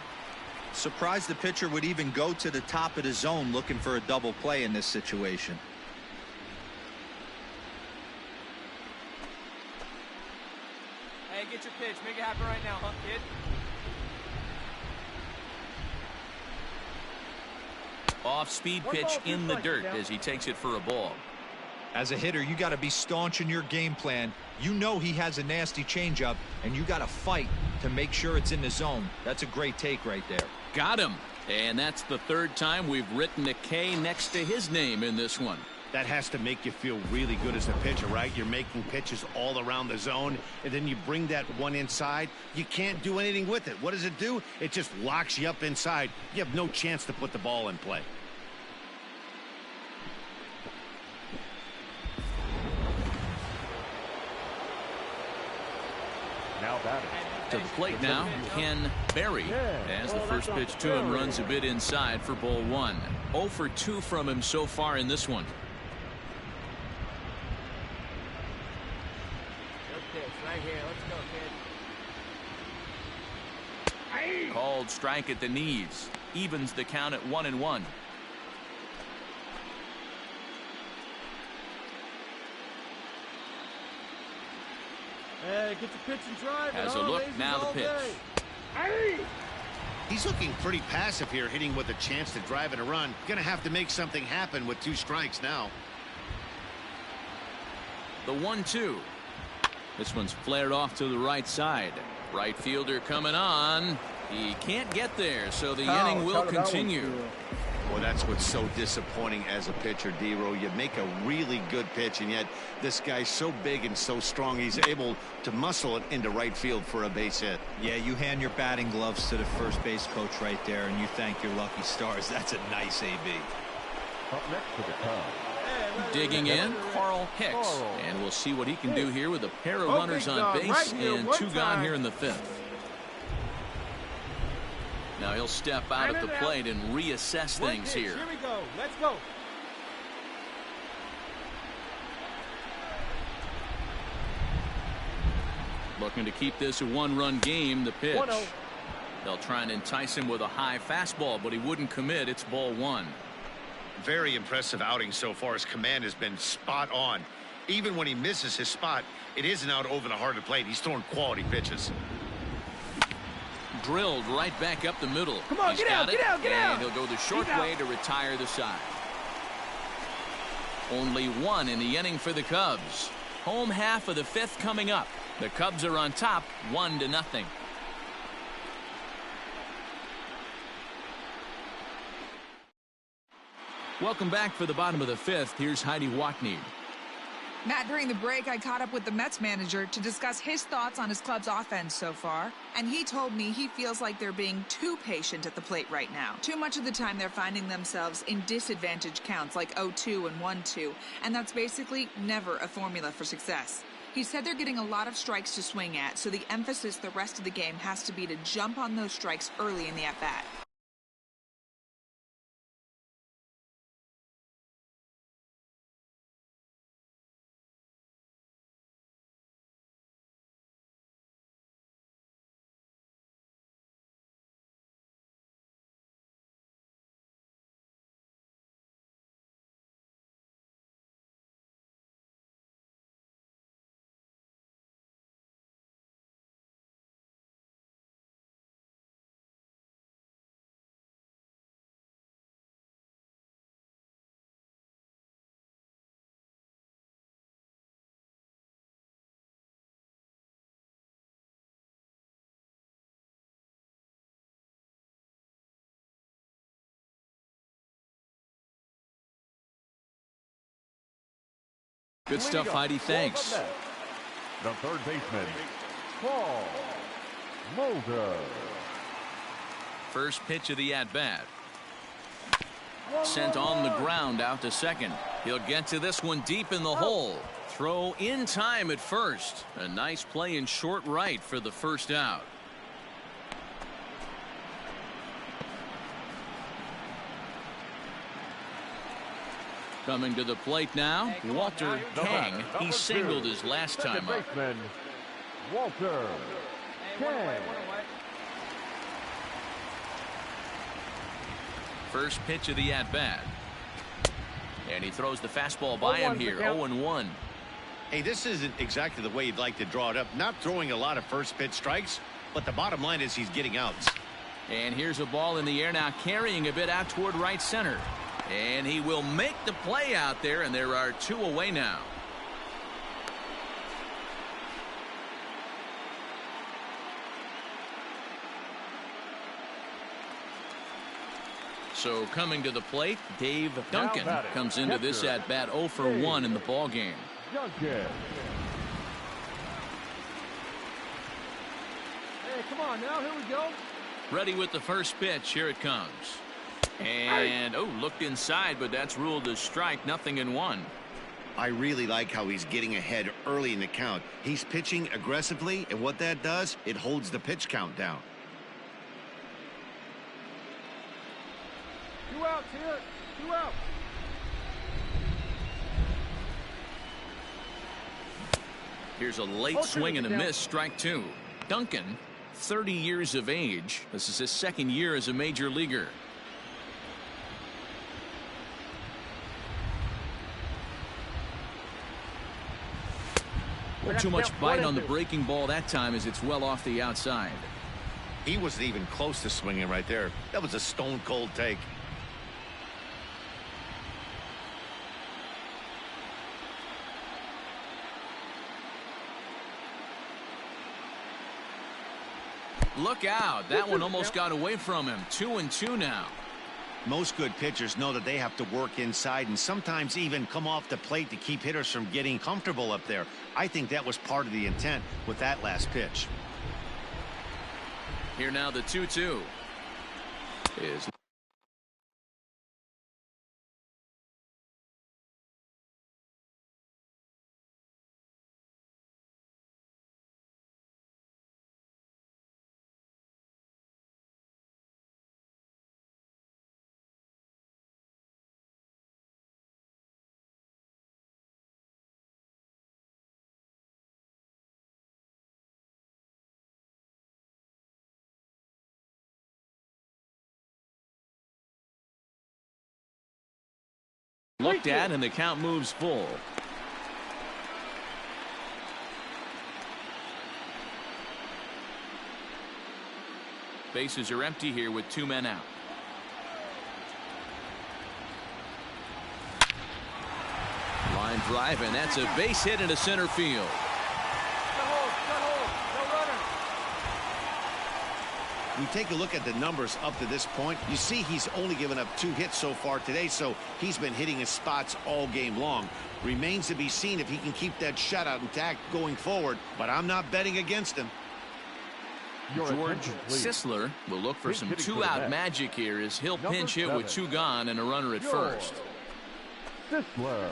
Surprised the pitcher would even go to the top of the zone looking for a double play in this situation. Hey, get your pitch. Make it happen right now, huh, kid? Off-speed pitch in the dirt as he takes it for a ball. As a hitter, you got to be staunch in your game plan. You know he has a nasty changeup, and you got to fight to make sure it's in the zone. That's a great take right there. Got him. And that's the 3rd time we've written a K next to his name in this one. That has to make you feel really good as a pitcher, right? You're making pitches all around the zone, and then you bring that one inside. You can't do anything with it. What does it do? It just locks you up inside. You have no chance to put the ball in play. Now batting. To the plate now, Ken Berry. As the first pitch to him runs a bit inside for ball 1. 0 for 2 from him so far in this one. Good pitch right here. Let's go, kid. Called strike at the knees. Evens the count at 1-1. Hey, get your pitch and drive. Has a look, now the pitch. He's looking pretty passive here, hitting with a chance to drive and a run. Gonna have to make something happen with 2 strikes now. The 1-2. This one's flared off to the right side. Right fielder coming on. He can't get there, so the inning will continue. Well, that's what's so disappointing as a pitcher, D-Row. You make a really good pitch, and yet this guy's so big and so strong, he's able to muscle it into right field for a base hit. Yeah, you hand your batting gloves to the first base coach right there, and you thank your lucky stars. That's a nice AB. Up next to the Cubs. Digging in, Carl Hicks. And we'll see what he can do here with a pair of runners on base and 2 gone here in the 5th. Now he'll step out at the plate and reassess things here. Here we go. Let's go. Looking to keep this a 1-run game. The pitch. 1-0. They'll try and entice him with a high fastball, but he wouldn't commit. It's ball 1. Very impressive outing so far. His command has been spot on. Even when he misses his spot, it isn't out over the heart of the plate. He's throwing quality pitches. Drilled right back up the middle. Come on, He's get got out, it, get out, get out. and he'll go the short way to retire the side. Only 1 in the inning for the Cubs. Home half of the 5th coming up. The Cubs are on top 1-0. Welcome back for the bottom of the 5th. Here's Heidi Watney. Matt, during the break, I caught up with the Mets manager to discuss his thoughts on his club's offense so far. And he told me he feels like they're being too patient at the plate right now. Too much of the time they're finding themselves in disadvantaged counts like 0-2 and 1-2. And that's basically never a formula for success. He said they're getting a lot of strikes to swing at, so the emphasis the rest of the game has to be to jump on those strikes early in the at-bat. Good stuff, Heidi. Thanks. The third baseman, Paul Mulder. First pitch of the at-bat. Sent on the ground out to second. He'll get to this one deep in the hole. Throw in time at first. A nice play in short right for the first out. Coming to the plate now, Walter Kang. He singled his last time up. Walter Kang. First pitch of the at-bat. And he throws the fastball by him here. 0-1. Hey, this isn't exactly the way you'd like to draw it up. Not throwing a lot of first pitch strikes, but the bottom line is he's getting outs. And here's a ball in the air now, carrying a bit out toward right center. And he will make the play out there, and there are 2 away now. So coming to the plate, Dave Duncan comes into this at bat 0 for 1 in the ball game. Duncan. Hey, come on now, here we go. Ready with the first pitch. Here it comes. And looked inside, but that's ruled a strike. 0-1. I really like how he's getting ahead early in the count. He's pitching aggressively, and what that does, it holds the pitch count down. 2 outs here. 2 outs. Here's a late swing and a miss. Strike 2. Duncan, 30 years of age. This is his second year as a major leaguer. Well, too much bite on the breaking ball that time as it's well off the outside. He wasn't even close to swinging right there. That was a stone cold take. Look out. That one almost got away from him. 2-2 now. Most good pitchers know that they have to work inside and sometimes even come off the plate to keep hitters from getting comfortable up there. I think that was part of the intent with that last pitch. Here now the 2-2 is looked at, and the count moves full. Bases are empty here with 2 men out. Line drive, and that's a base hit into center field. We take a look at the numbers up to this point. You see he's only given up 2 hits so far today, so he's been hitting his spots all game long. Remains to be seen if he can keep that shutout intact going forward, but I'm not betting against him. George Sisler will look for some 2-out magic here as he'll pinch hit with 2 gone and a runner at first. Sisler.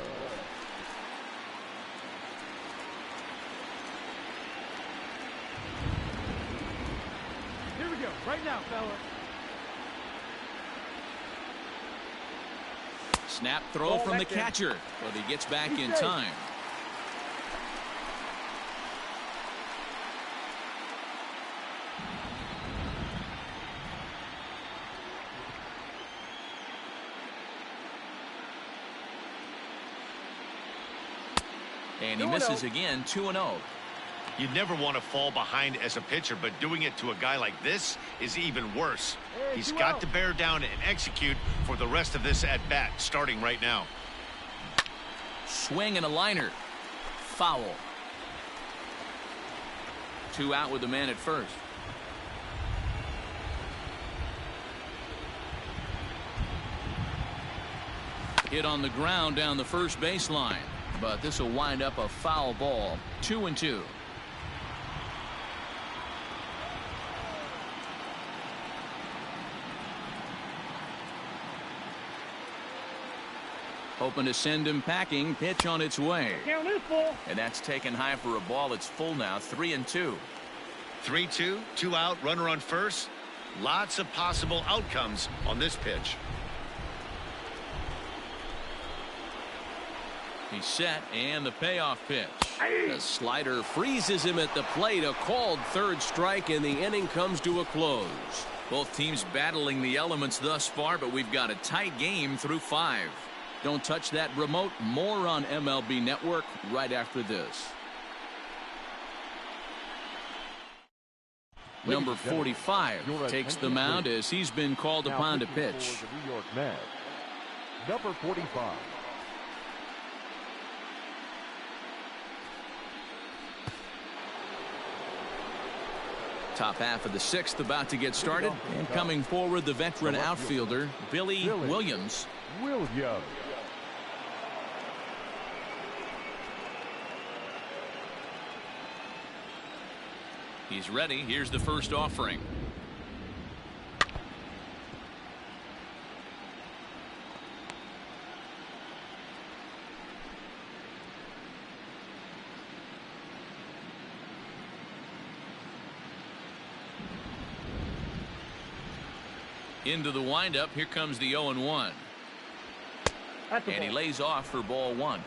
Right now, fella. Snap throw from the catcher, but he gets back in time. And he misses again. 2-0. You never want to fall behind as a pitcher, but doing it to a guy like this is even worse. He's got to bear down and execute for the rest of this at-bat, starting right now. Swing and a liner. Foul. 2 out with the man at first. Hit on the ground down the first baseline. but this will wind up a foul ball. 2-2. Hoping to send him packing. Pitch on its way. Count is full. And that's taken high for a ball. It's full now. 3-2. 3-2, 2 out, runner on first. Lots of possible outcomes on this pitch. He's set, and the payoff pitch. The slider freezes him at the plate. A called third strike, and the inning comes to a close. Both teams battling the elements thus far, but we've got a tight game through 5. Don't touch that remote. More on MLB Network right after this. Number 45 takes the mound as he's been called upon to pitch. New York Mets, number 45. Top half of the 6th about to get started, and coming forward, the veteran outfielder Billy Williams. He's ready. Here's the first offering. Into the windup. Here comes the 0-1. And he lays off for ball 1.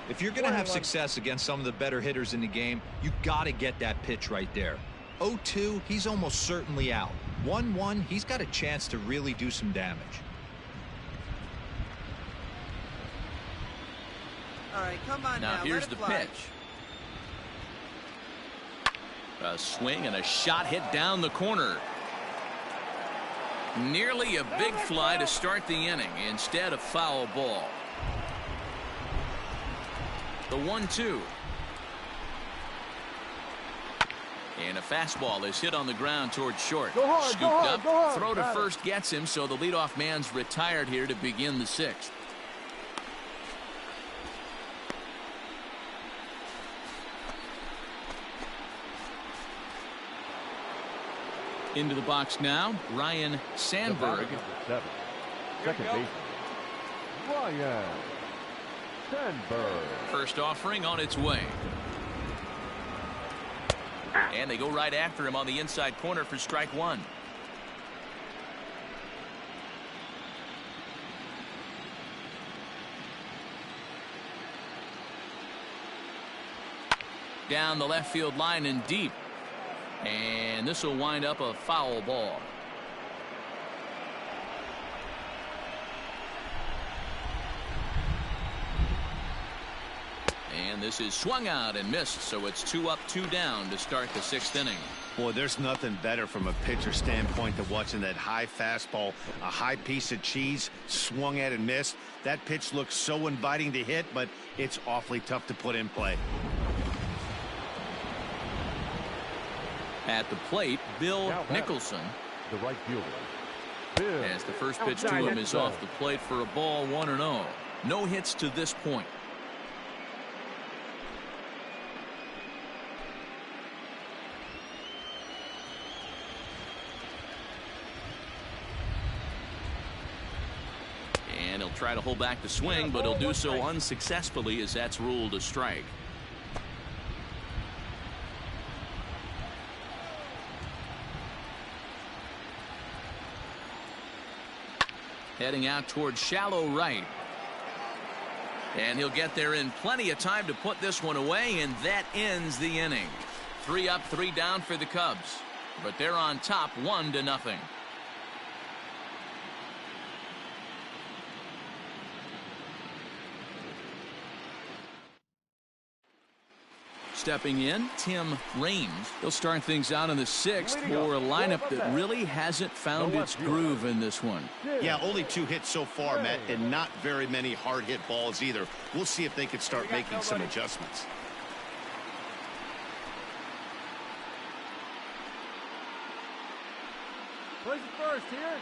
If you're going to have success against some of the better hitters in the game, you got to get that pitch right there. 0-2, he's almost certainly out. 1-1, he's got a chance to really do some damage. All right, come on now. Here's the pitch. A swing and a shot hit down the corner. Nearly a big fly to start the inning. Instead, a foul ball. The 1-2. And a fastball is hit on the ground towards short. Scooped up. Throw to first gets him, so the leadoff man's retired here to begin the 6th. Into the box now, Ryan Sandberg. Second baseman, Ryan Sandberg. First offering on its way. And they go right after him on the inside corner for strike 1. Down the left field line and deep. And this will wind up a foul ball. And this is swung out and missed, so it's 2 up, 2 down to start the 6th inning. Boy, there's nothing better from a pitcher standpoint than watching that high fastball, a high piece of cheese, swung at and missed. That pitch looks so inviting to hit, but it's awfully tough to put in play. At the plate, Bill Nicholson. The right fielder, as the first pitch to him is off the plate for a ball, 1-0. No hits to this point. And he'll try to hold back the swing, but he'll do so unsuccessfully as that's ruled a strike. Heading out towards shallow right. And he'll get there in plenty of time to put this one away, and that ends the inning. 3 up, 3 down for the Cubs. But they're on top 1-0. Stepping in, Tim Raines. He'll start things out in the 6th for a lineup that really hasn't found its groove in this one. Yeah, only 2 hits so far, Matt, and not very many hard hit balls either. We'll see if they can start making some adjustments. Where's the first here?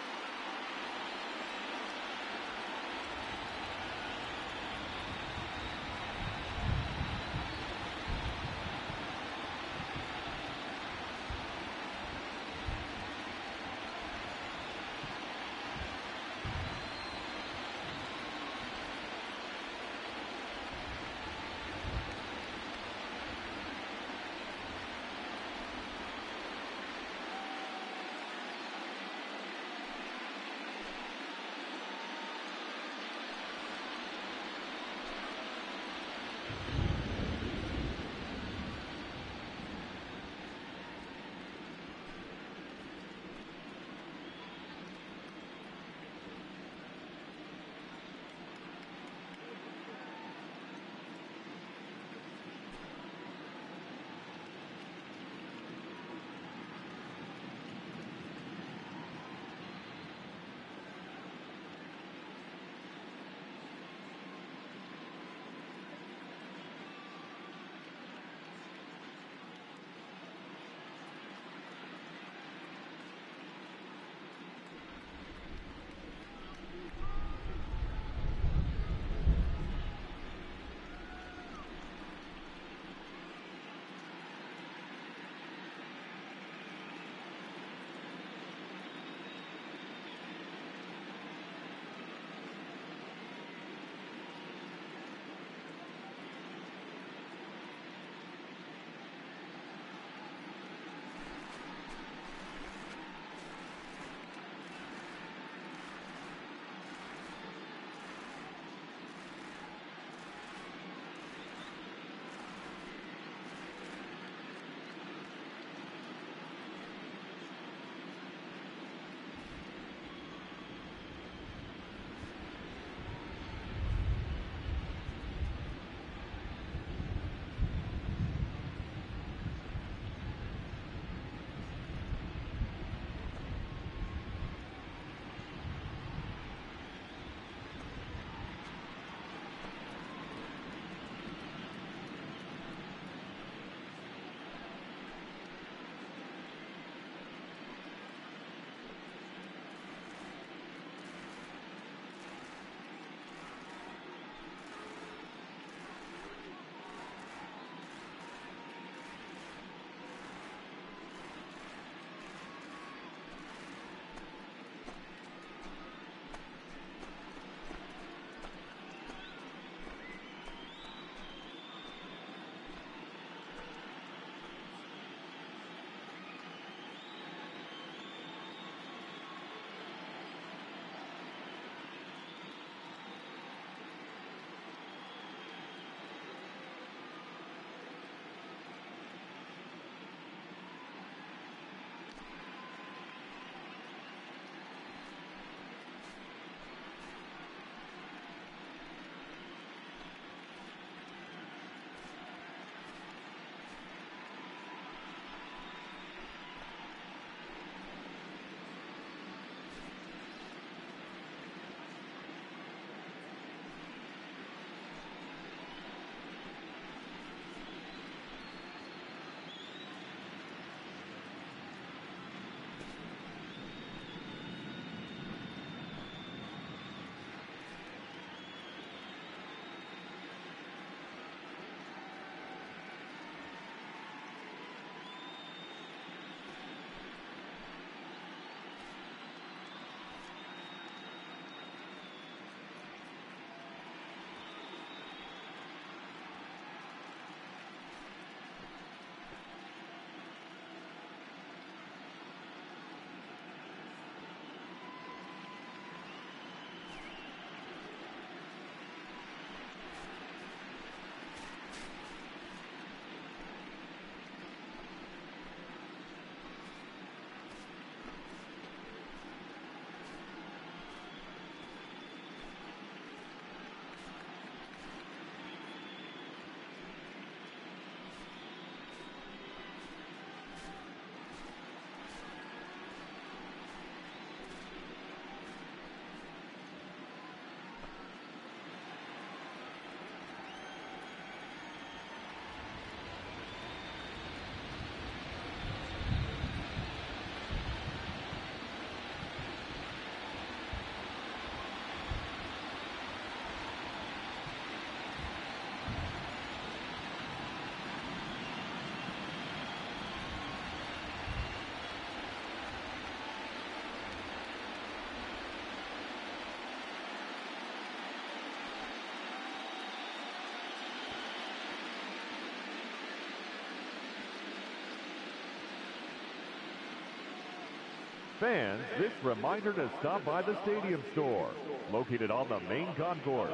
Fans, this reminder to stop by the Stadium Store, located on the main concourse,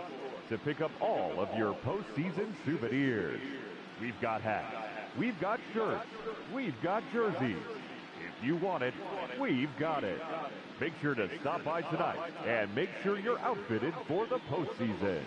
to pick up all of your postseason souvenirs. We've got hats, we've got shirts, we've got jerseys. If you want it, we've got it. Make sure to stop by tonight and make sure you're outfitted for the postseason.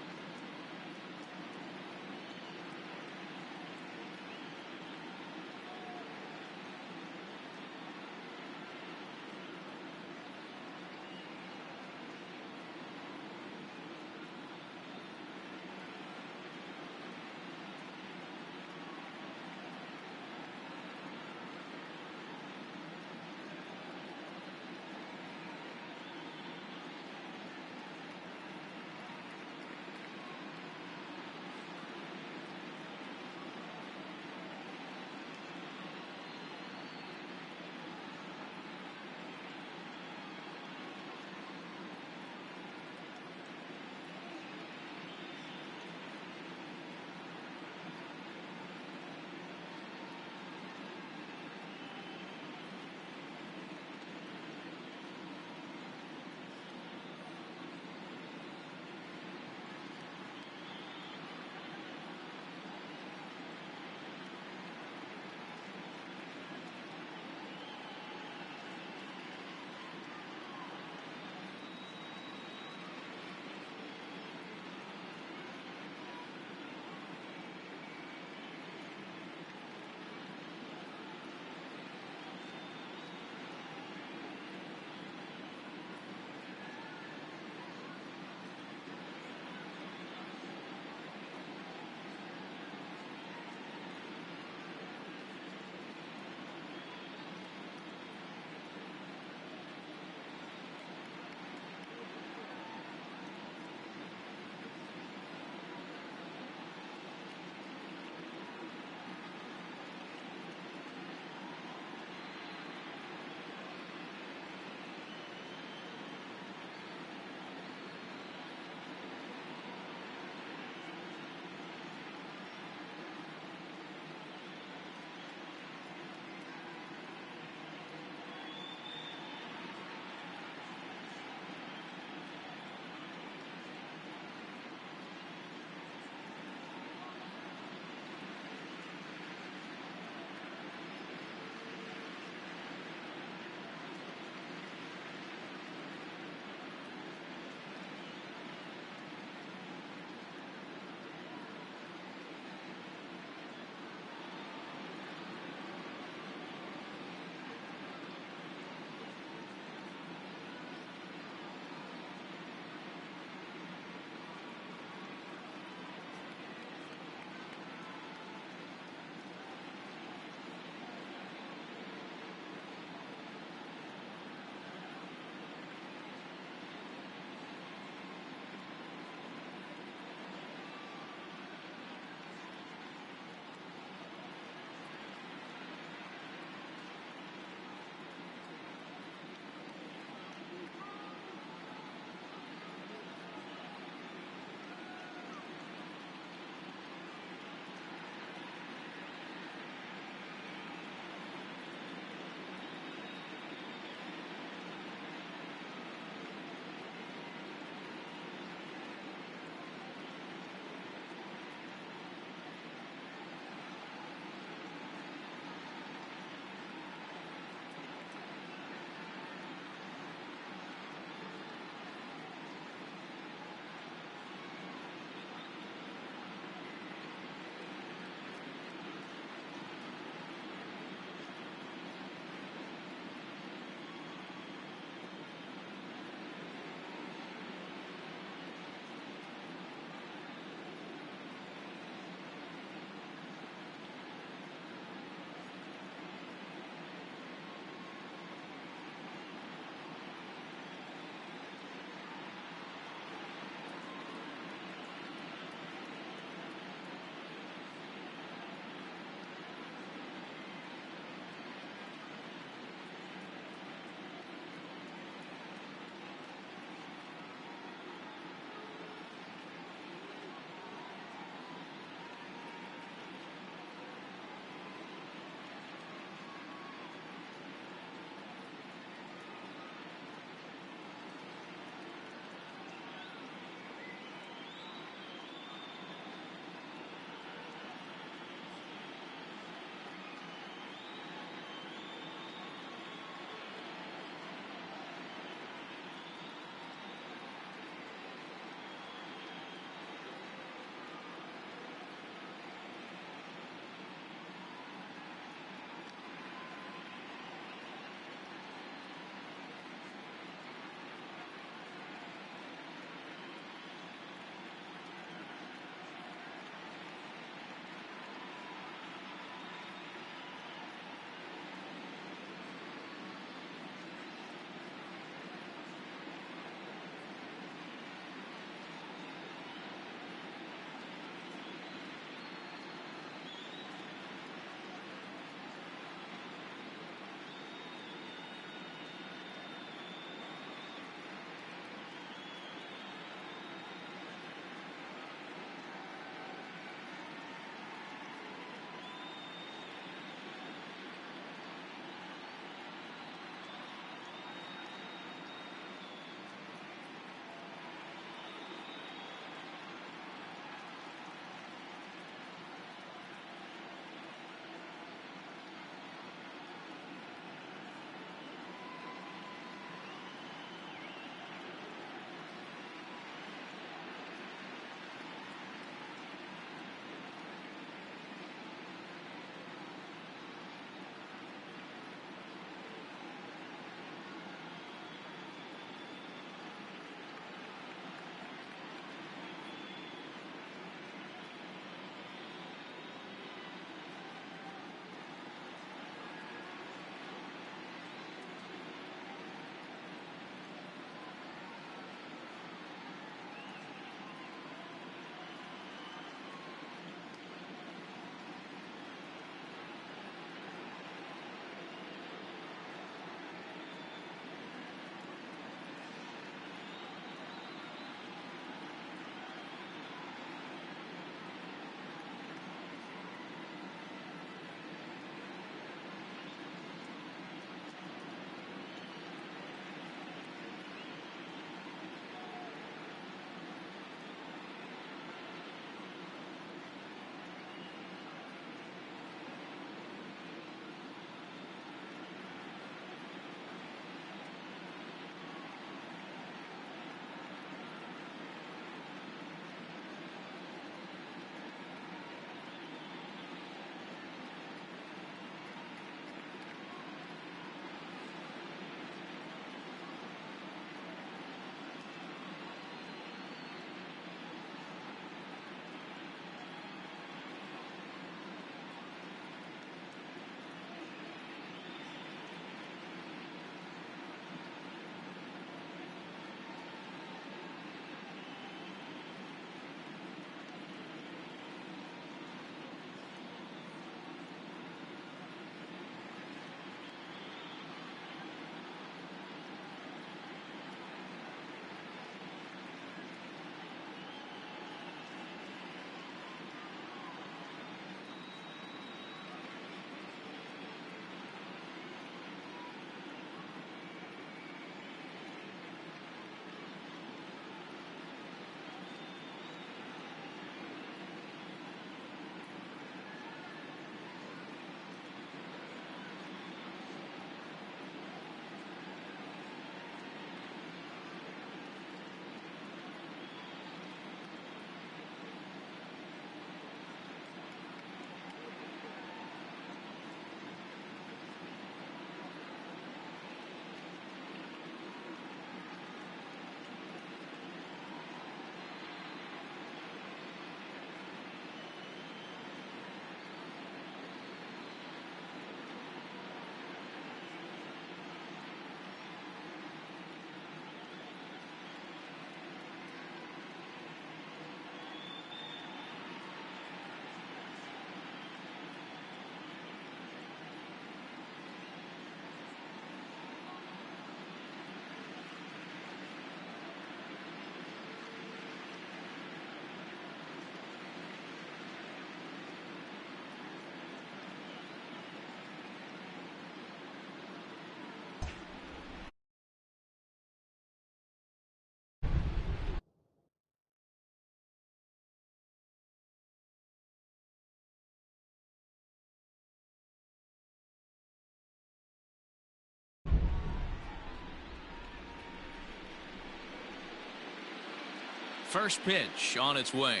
First pitch on its way.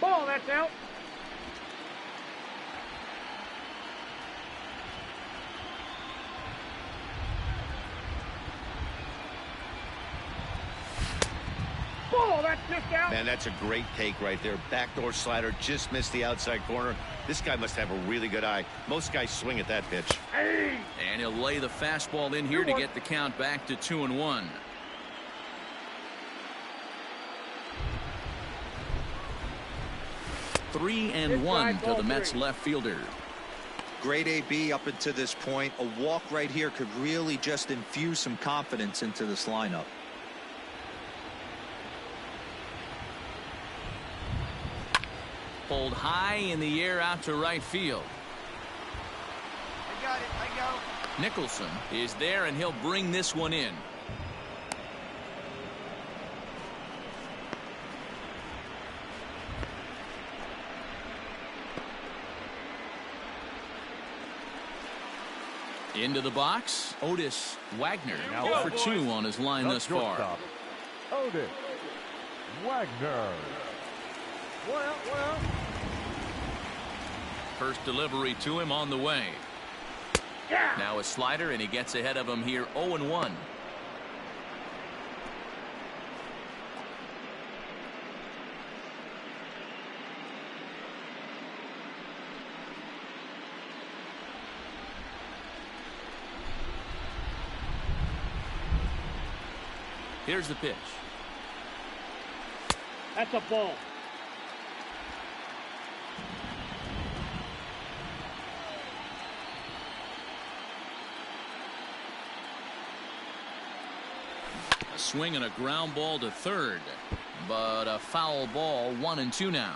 Ball, that's out. Ball, that's just out. Man, that's a great take right there. Backdoor slider, just missed the outside corner. This guy must have a really good eye. Most guys swing at that pitch. Hey. And he'll lay the fastball in here to get the count back to 2-1. Three and one to the Mets left fielder. Great AB up until this point. A walk right here could really just infuse some confidence into this lineup. Pulled high in the air out to right field. I got it. I go. Nicholson is there, and he'll bring this one in. Into the box, Otis Wagner. Now 0 for 2 on his line thus far. Shortstop, Otis Wagner. Well. First delivery to him on the way. Yeah. Now a slider, and he gets ahead of him here 0-1. Here's the pitch. That's a ball. A swing and a ground ball to third, but a foul ball. 1-2 now.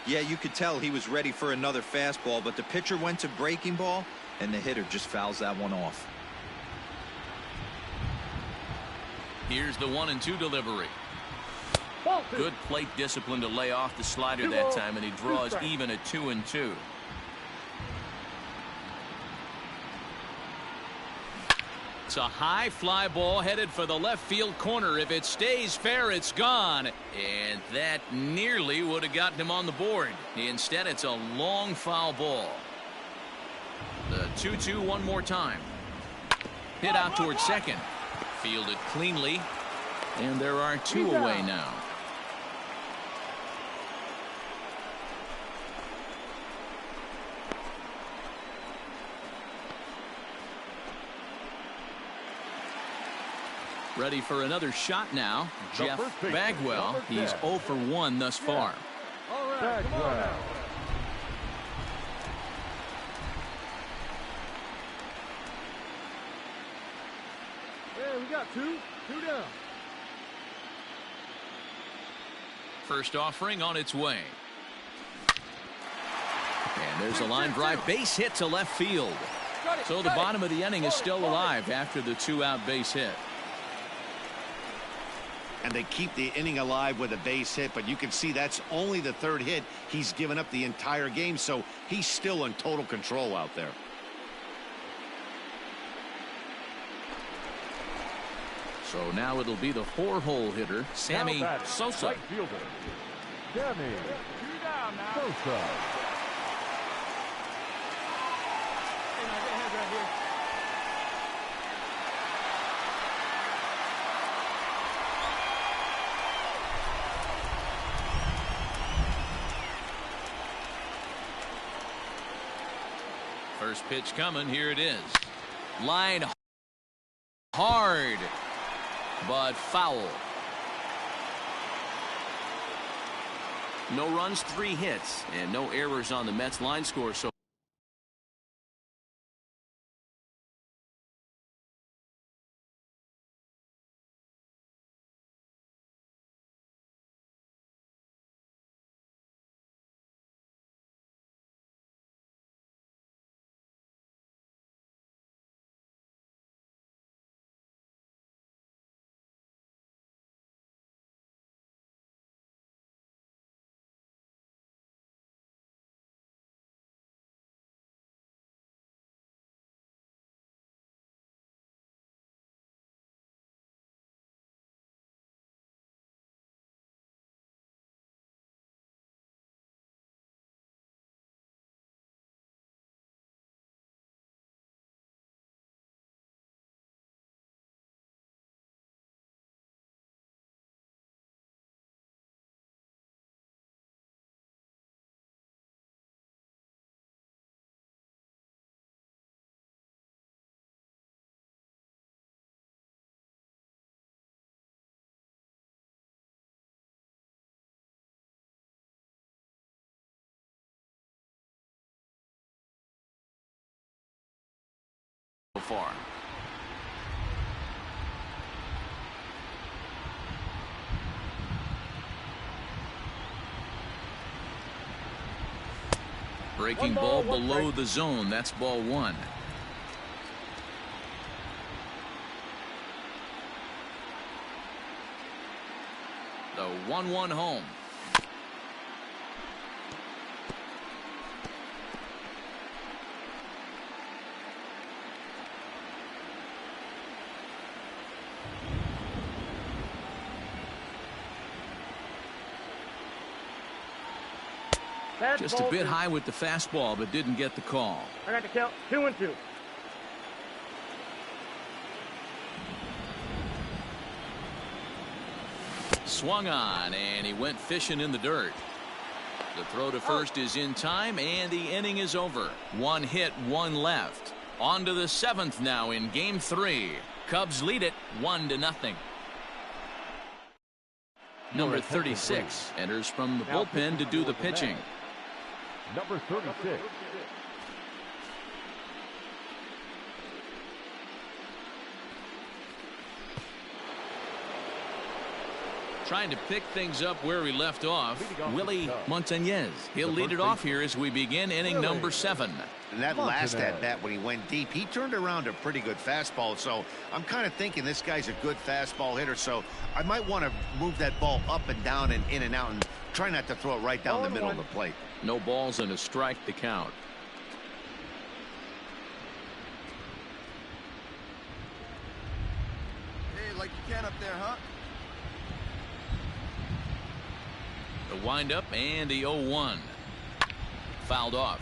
Yeah, you could tell he was ready for another fastball, but the pitcher went to breaking ball, and the hitter just fouls that one off. Here's the 1-2 delivery. Ball two. Good plate discipline to lay off the slider that time, and he draws even at 2-2. It's a high fly ball headed for the left field corner. If it stays fair, it's gone. And that nearly would have gotten him on the board. Instead, it's a long foul ball. The 2-2 one more time. Hit out towards second. Fielded cleanly. And there are two away now. Ready for another shot now. Jeff Bagwell. He's 0 for 1 thus far. All right, come on now. Yeah, we got two down. First offering on its way. And there's a line drive base hit to left field. So the bottom of the inning is still alive after the 2-out base hit. And they keep the inning alive with a base hit, but you can see that's only the third hit he's given up the entire game, so he's still in total control out there. So now it'll be the 4-hole hitter, Sammy Sosa. Right fielder, Sammy Sosa. Hey, man, get hands right here. First pitch coming. Here it is. Line hard, but foul. No runs, 3 hits, and no errors on the Mets line score. So far. Breaking ball below the zone. That's ball one. The 1-1 home. Just a bit high with the fastball, but didn't get the call. I got to count 2-2. Swung on, and he went fishing in the dirt. The throw to first is in time, and the inning is over. One hit, one left. On to the seventh now in game 3. Cubs lead it 1-0. Number 36 enters from the bullpen to do the pitching. Number 36. Trying to pick things up where we left off, Willie Montañez. He'll lead it off here as we begin inning number 7. And that last at bat when he went deep, he turned around a pretty good fastball. So I'm kind of thinking this guy's a good fastball hitter. So I might want to move that ball up and down and in and out and try not to throw it right down the middle of the plate. No balls and a strike to count. Hey, like you can up there, huh? The windup and the 0-1. Fouled off.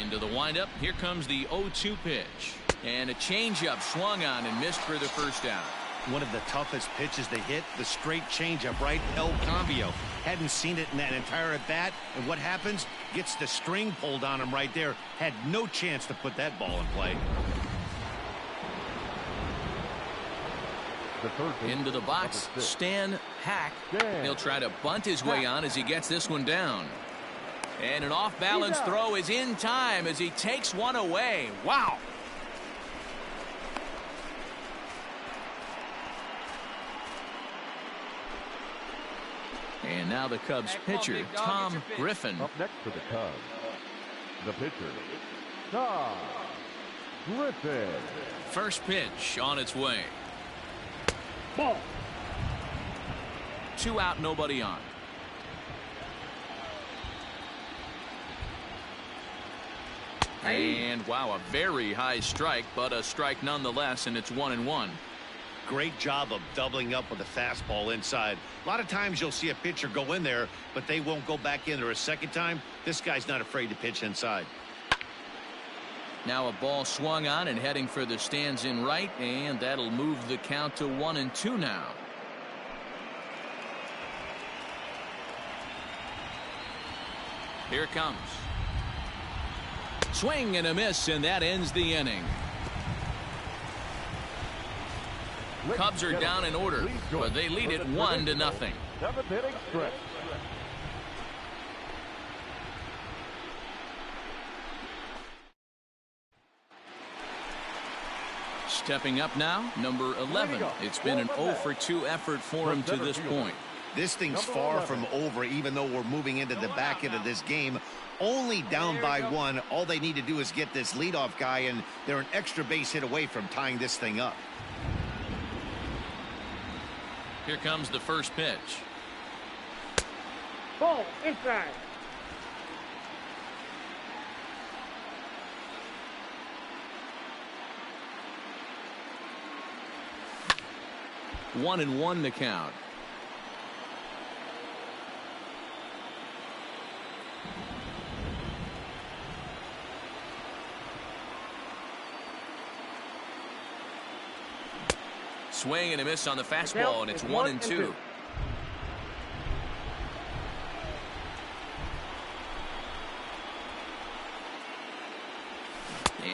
Into the windup. Here comes the 0-2 pitch. And a changeup swung on and missed for the first out. One of the toughest pitches to hit, the straight changeup, right? El Cambio. Hadn't seen it in that entire at bat. And what happens? Gets the string pulled on him right there. Had no chance to put that ball in play. Into the box, Stan Hack. He'll try to bunt his way on as he gets this one down. And an off-balance throw is in time as he takes one away. Wow. And now the Cubs pitcher, Tom Griffin. Up next for the Cubs, the pitcher, Tom Griffin. First pitch on its way. Ball. 2 out, nobody on. And wow, a very high strike, but a strike nonetheless, and it's 1-1. Great job of doubling up with a fastball inside. A lot of times you'll see a pitcher go in there, but they won't go back in there a second time. This guy's not afraid to pitch inside. Now a ball swung on and heading for the stands in right, and that'll move the count to 1-2 now. Here it comes. Swing and a miss, and that ends the inning. Cubs are down in order, but they lead it 1-0. 7th inning stretch. Stepping up now, number 11. It's been an 0-for-2 effort for him to this point. This thing's far from over, even though we're moving into the back end of this game. Only down by 1. All they need to do is get this leadoff guy, and they're an extra base hit away from tying this thing up. Here comes the first pitch. Ball inside. One and one the count. Swing and a miss on the fastball, and it's 1-2.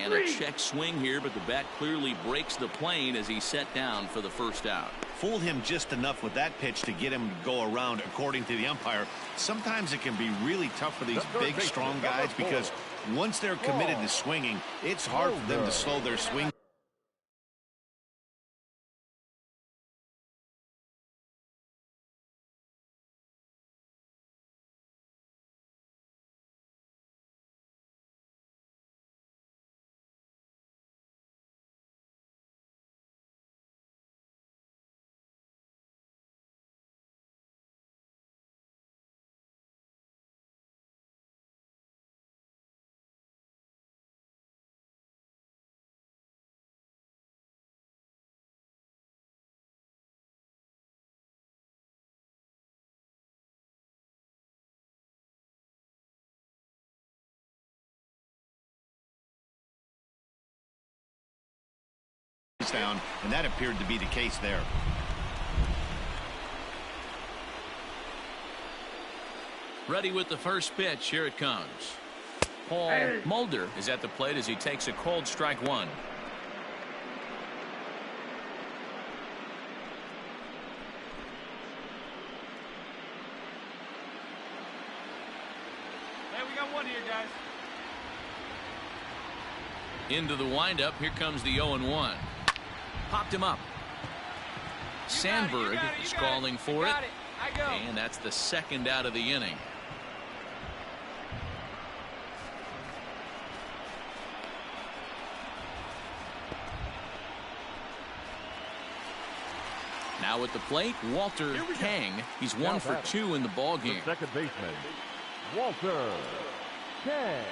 And a check swing here, but the bat clearly breaks the plane as he's set down for the first out. Fooled him just enough with that pitch to get him to go around, according to the umpire. Sometimes it can be really tough for these big, strong guys because once they're committed to swinging, it's hard for them to slow their swing. Down, and that appeared to be the case there. Ready with the first pitch. Here it comes. Paul Mulder is at the plate as he takes a cold strike one. Hey, we got one here, guys. Into the windup. Here comes the 0-1. Popped him up. Sandberg is calling for it. And that's the second out of the inning. Now at the plate, Walter Kang. He's 1 for 2 in the ball game. Second baseman, Walter Kang.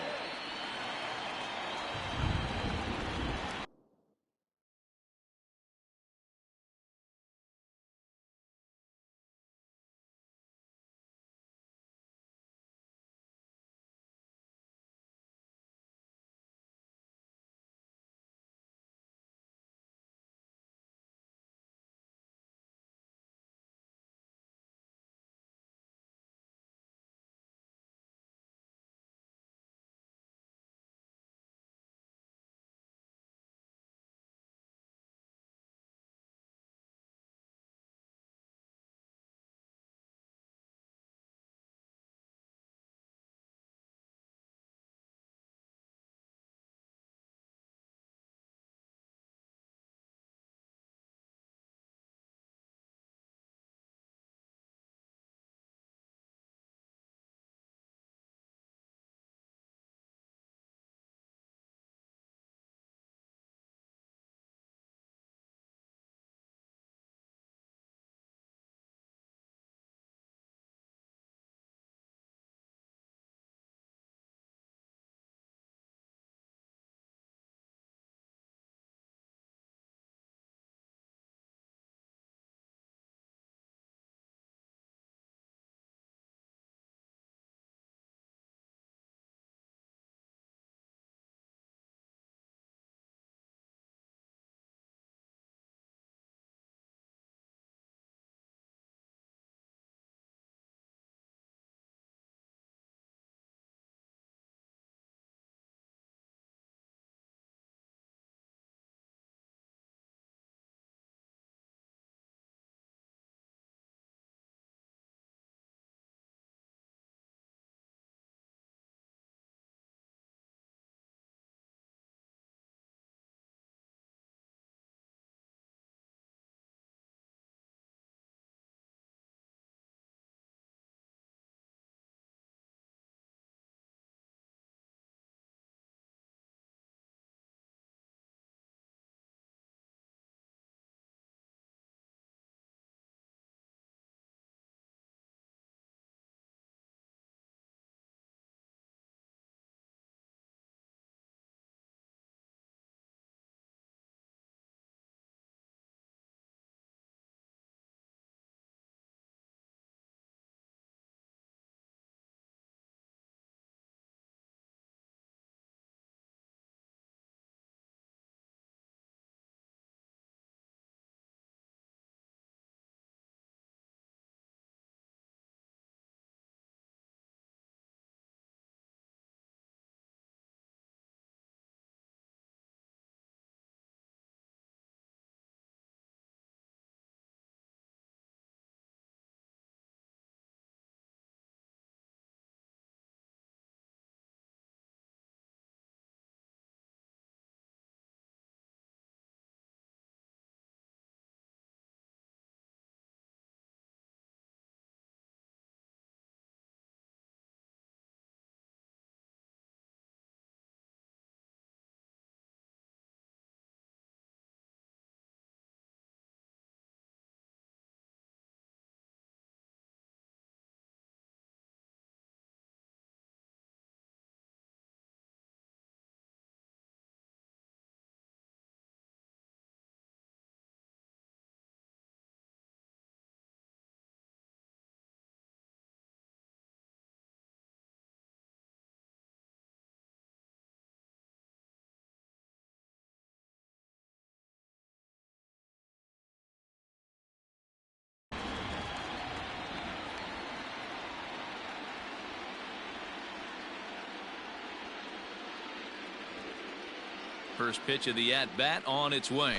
First pitch of the at-bat on its way.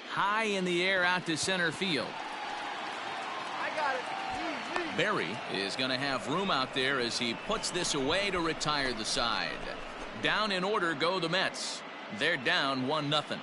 High in the air out to center field. I got it. Berry is going to have room out there as he puts this away to retire the side. Down in order go the Mets. They're down 1-0.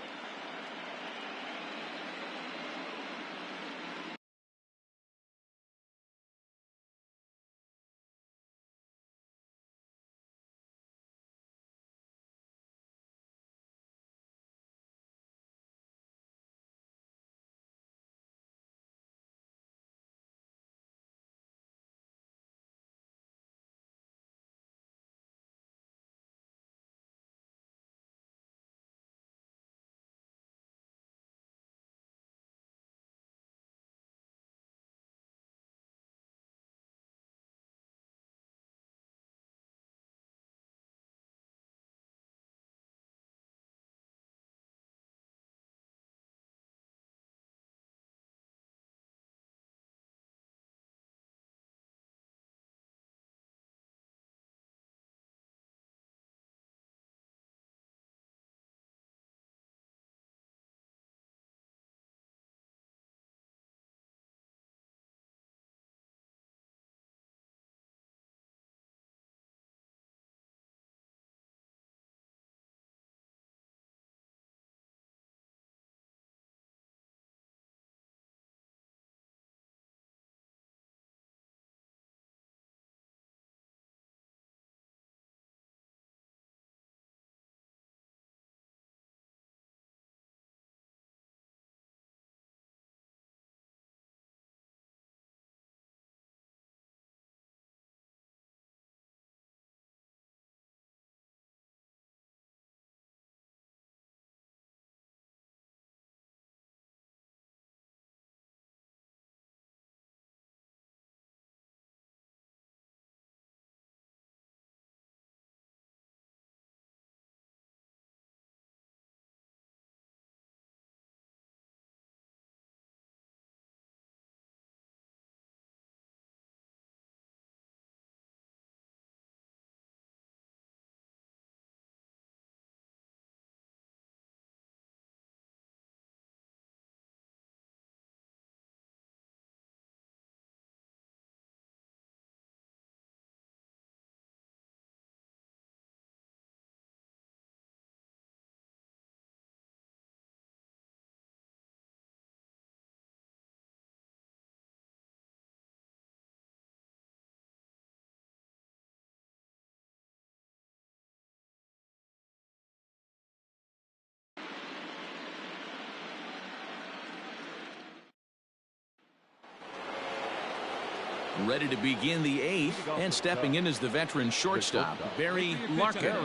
Ready to begin the 8th, and stepping in is the veteran shortstop, Barry Larkin.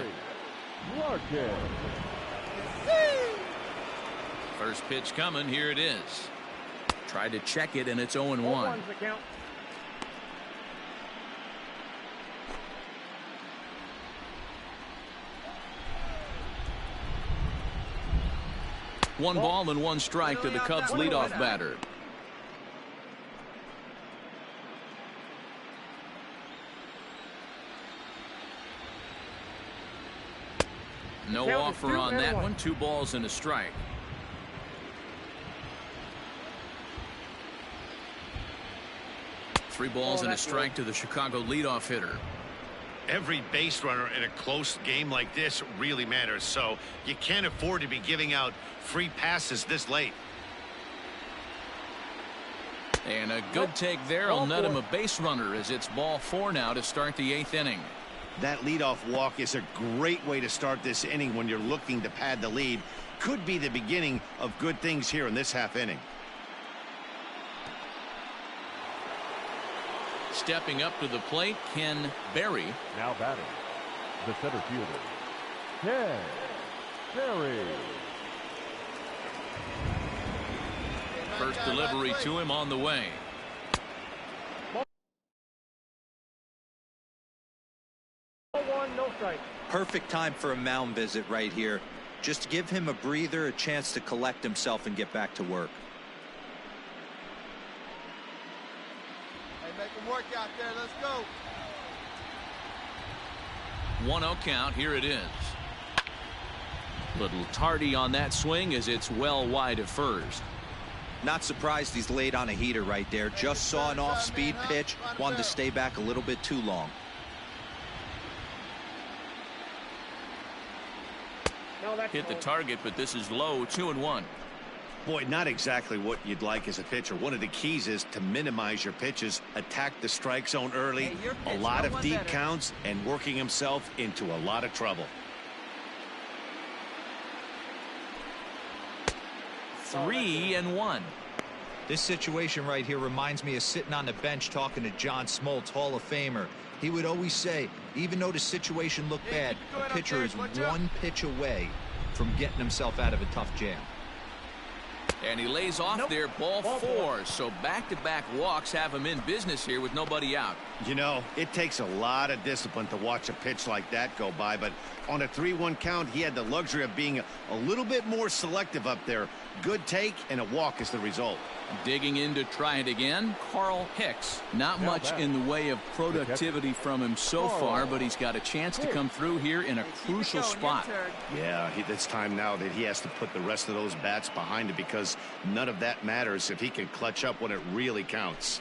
First pitch coming, here it is. Tried to check it, and it's 0-1. One ball and one strike to the Cubs leadoff batter. No offer on that one. 2 balls and a strike. Three balls and a strike to the Chicago leadoff hitter. Every base runner in a close game like this really matters, so you can't afford to be giving out free passes this late. And a good take there will net him a base runner, as it's ball 4 now to start the 8th inning. That leadoff walk is a great way to start this inning when you're looking to pad the lead. Could be the beginning of good things here in this half inning. Stepping up to the plate, Ken Berry. Now batting, the center fielder, Ken Berry. First delivery to him on the way. Perfect time for a mound visit right here. Just give him a breather, a chance to collect himself and get back to work. Hey, make him work out there. Let's go. 1-0 count. Here it is. Little tardy on that swing as it's well wide of first. Not surprised he's laid on a heater right there. Just saw an off-speed pitch. Wanted to stay back a little bit too long. Hit the target, but this is low, 2-1. Boy, not exactly what you'd like as a pitcher. One of the keys is to minimize your pitches, attack the strike zone early, a lot of deep counts, and working himself into a lot of trouble. 3-1. This situation right here reminds me of sitting on the bench talking to John Smoltz, Hall of Famer. He would always say, even though the situation looked bad, a pitcher is one pitch away from getting himself out of a tough jam. And he lays off there, ball 4. So back-to-back walks have him in business here with nobody out. You know, it takes a lot of discipline to watch a pitch like that go by, but on a 3-1 count, he had the luxury of being a little bit more selective up there. Good take, and a walk is the result. Digging in to try it again, Carl Hicks. Not much in the way of productivity from him so far, but he's got a chance to come through here in a crucial spot. Yeah, it's time now that he has to put the rest of those bats behind him, because none of that matters if he can clutch up when it really counts.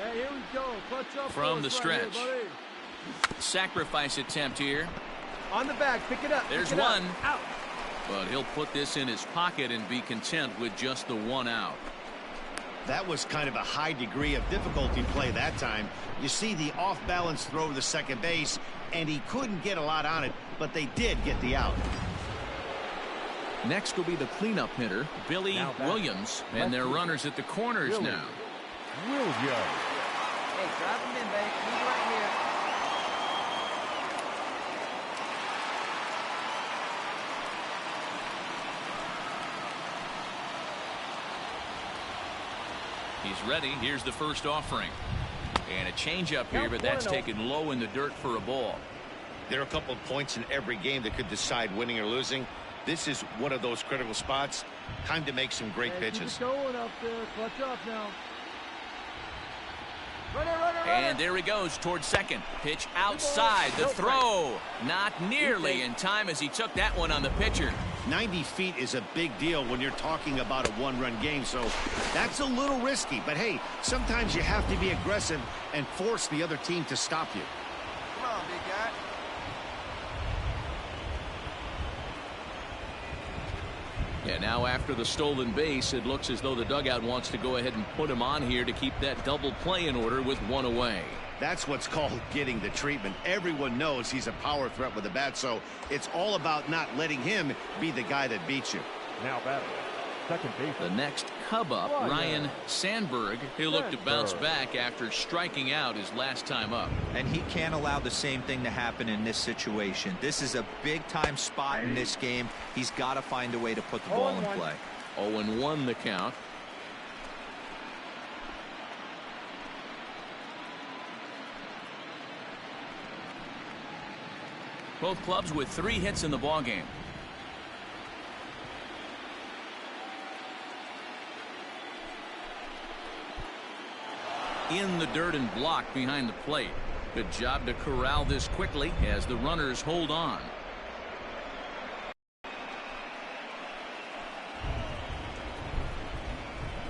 Hey, here we go. Clutch up from the stretch. Right here, sacrifice attempt here. On the back, pick it up. There's one. Out. But he'll put this in his pocket and be content with just the 1 out. That was kind of a high degree of difficulty play that time. You see the off-balance throw to second base, and he couldn't get a lot on it, but they did get the out. Next will be the cleanup hitter, Billy Williams, and their runners at the corners now. Williams. Hey, drop him in, babe. He's right here. He's ready. Here's the first offering. And a changeup here, but that's taken low in the dirt for a ball. There are a couple of points in every game that could decide winning or losing. This is one of those critical spots. Time to make some great pitches. Keep it going up there. Clutch up now. And there he goes towards second. Pitch outside. The throw. Not nearly in time as he took that one on the pitcher. 90 feet is a big deal when you're talking about a one-run game, so that's a little risky. But, hey, sometimes you have to be aggressive and force the other team to stop you. Come on, big guy. Yeah, now after the stolen base, it looks as though the dugout wants to go ahead and put him on here to keep that double play in order with 1 away. That's what's called getting the treatment. Everyone knows he's a power threat with the bat, so it's all about not letting him be the guy that beats you. Now batting, second base. The next Cub up, Ryan Sandberg. He'll look to bounce back after striking out his last time up. And he can't allow the same thing to happen in this situation. This is a big-time spot in this game. He's got to find a way to put the ball in play. 0-1 the count. Both clubs with 3 hits in the ballgame. In the dirt and blocked behind the plate. Good job to corral this quickly as the runners hold on.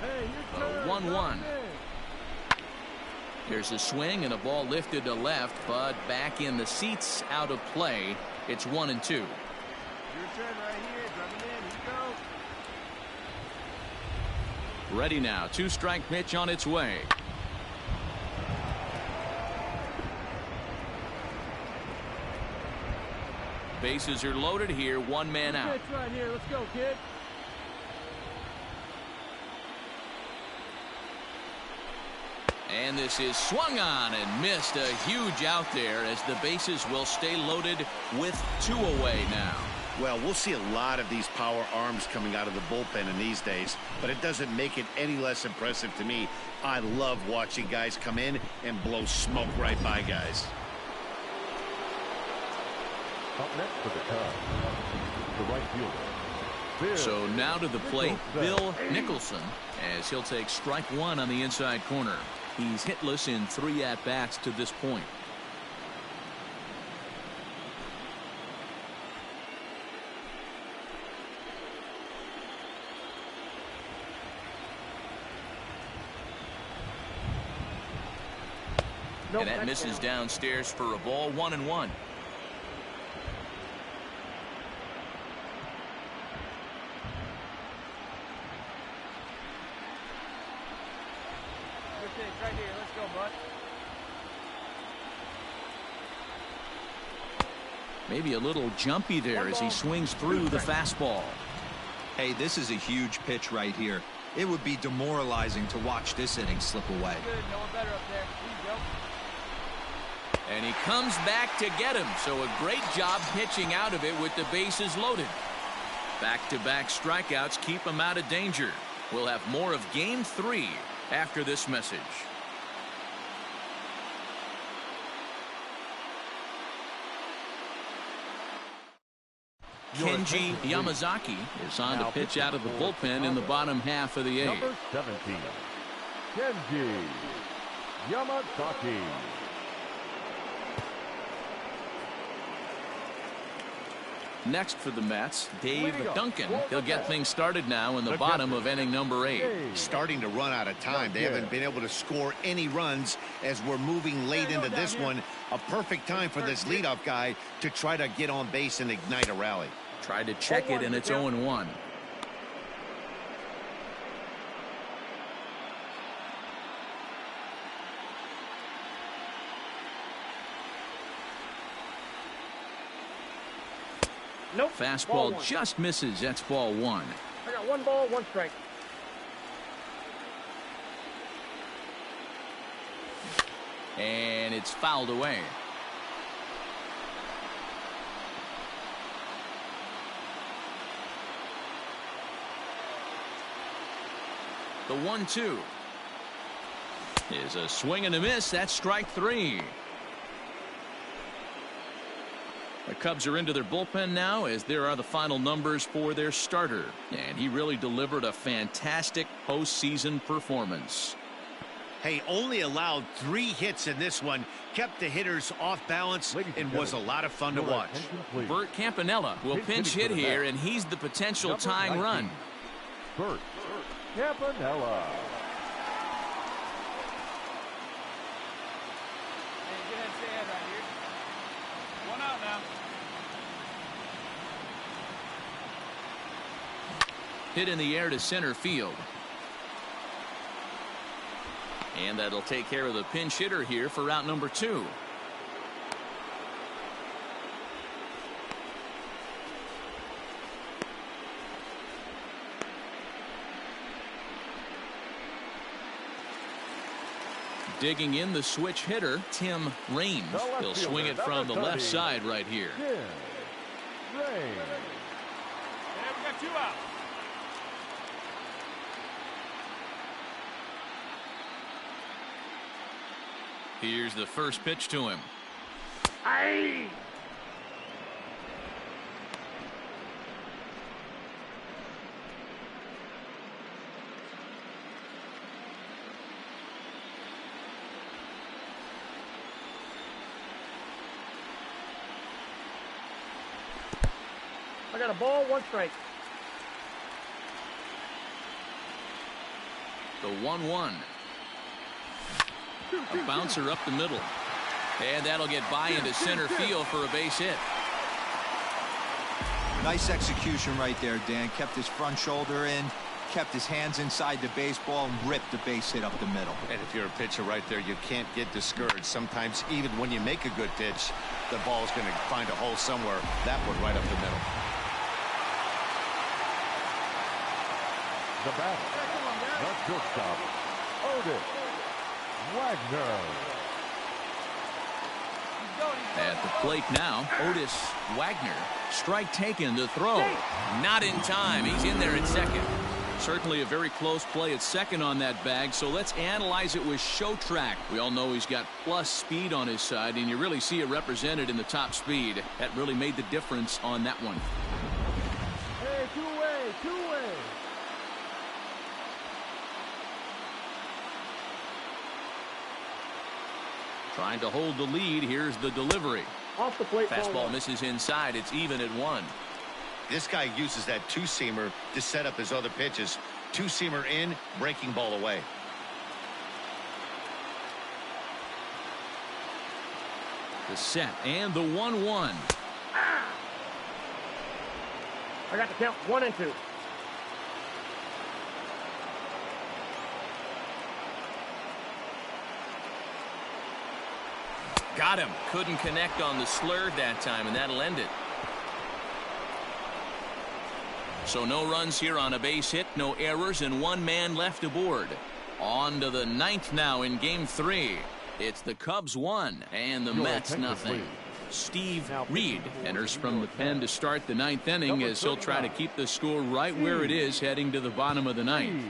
Hey, 1-1. Here's a swing and a ball lifted to left, but back in the seats, out of play. It's 1-2. Your turn right here. Drop it in. Here you go. Ready now. 2-strike pitch on its way. Bases are loaded here. 1 man out. Pitch right here. Let's go, kid. And this is swung on and missed. A huge out there as the bases will stay loaded with 2 away now. Well, we'll see a lot of these power arms coming out of the bullpen in these days, but it doesn't make it any less impressive to me. I love watching guys come in and blow smoke right by guys. Up next for the Cubs, the right fielder, So now to the plate, Bill Nicholson, as he'll take strike one on the inside corner. He's hitless in 3 at-bats to this point. And that misses downstairs for a ball, 1-1. Right here. Let's go, bud. Maybe a little jumpy there as he swings through the fastball. Hey, this is a huge pitch right here. It would be demoralizing to watch this inning slip away. Good. No one better up there. Here you go. And he comes back to get him. So a great job pitching out of it with the bases loaded. Back-to-back strikeouts keep him out of danger. We'll have more of Game 3 after this message. Kenji Yamazaki is on to pitch out of the bullpen in the bottom half of the 8th. Number 17, Kenji Yamazaki. Next for the Mets, Dave Duncan. He'll get things started now in the bottom of inning number 8. Starting to run out of time. They haven't been able to score any runs as we're moving late into this one. A perfect time for this leadoff guy to try to get on base and ignite a rally. Tried to check it, and it's 0-1. Nope. Fastball just misses. That's ball 1. I got 1 ball, 1 strike. And it's fouled away. The 1-2 is a swing and a miss. That's strike 3. The Cubs are into their bullpen now as there are the final numbers for their starter. And he really delivered a fantastic postseason performance. Hey, only allowed 3 hits in this one, kept the hitters off balance, and was a lot of fun to watch. Bert Campanella will pinch hit here, and he's the potential tying run. Bert Campanella. Hey, get ahead, stay ahead right here. 1 out now. Hit in the air to center field. And that'll take care of the pinch hitter here for route number 2. Digging in the switch hitter, Tim Raines. He'll swing it from the left side right here. Tim Raines. Yeah, we got 2 out. Here's the first pitch to him. Aye. I got a ball, 1 strike. The 1-1. A bouncer up the middle. And that'll get by into center field for a base hit. Nice execution right there, Dan. Kept his front shoulder in, kept his hands inside the baseball, and ripped the base hit up the middle. And if you're a pitcher right there, you can't get discouraged. Sometimes even when you make a good pitch, the ball's going to find a hole somewhere. That one right up the middle. The batter, the shortstop, Otis Wagner. At the plate now, Otis Wagner. Strike taken to throw. Not in time. He's in there at second. Certainly a very close play at second on that bag, so let's analyze it with Show Track. We all know he's got plus speed on his side, and you really see it represented in the top speed. That really made the difference on that one. Hey, 2 away. Hey, two-way. Trying to hold the lead. Here's the delivery. Off the plate. Fastball misses inside. It's even at 1. This guy uses that two-seamer to set up his other pitches. Two-seamer in, breaking ball away. The set and the 1-1. I got the count 1 and 2. Got him. Couldn't connect on the slurve that time, and that'll end it. So no runs here on a base hit, no errors, and 1 man left aboard. On to the 9th now in Game 3. It's the Cubs 1 and the Mets nothing. Steve Reed enters from the pen to start the 9th inning as he'll try to keep the score right where it is heading to the bottom of the 9th.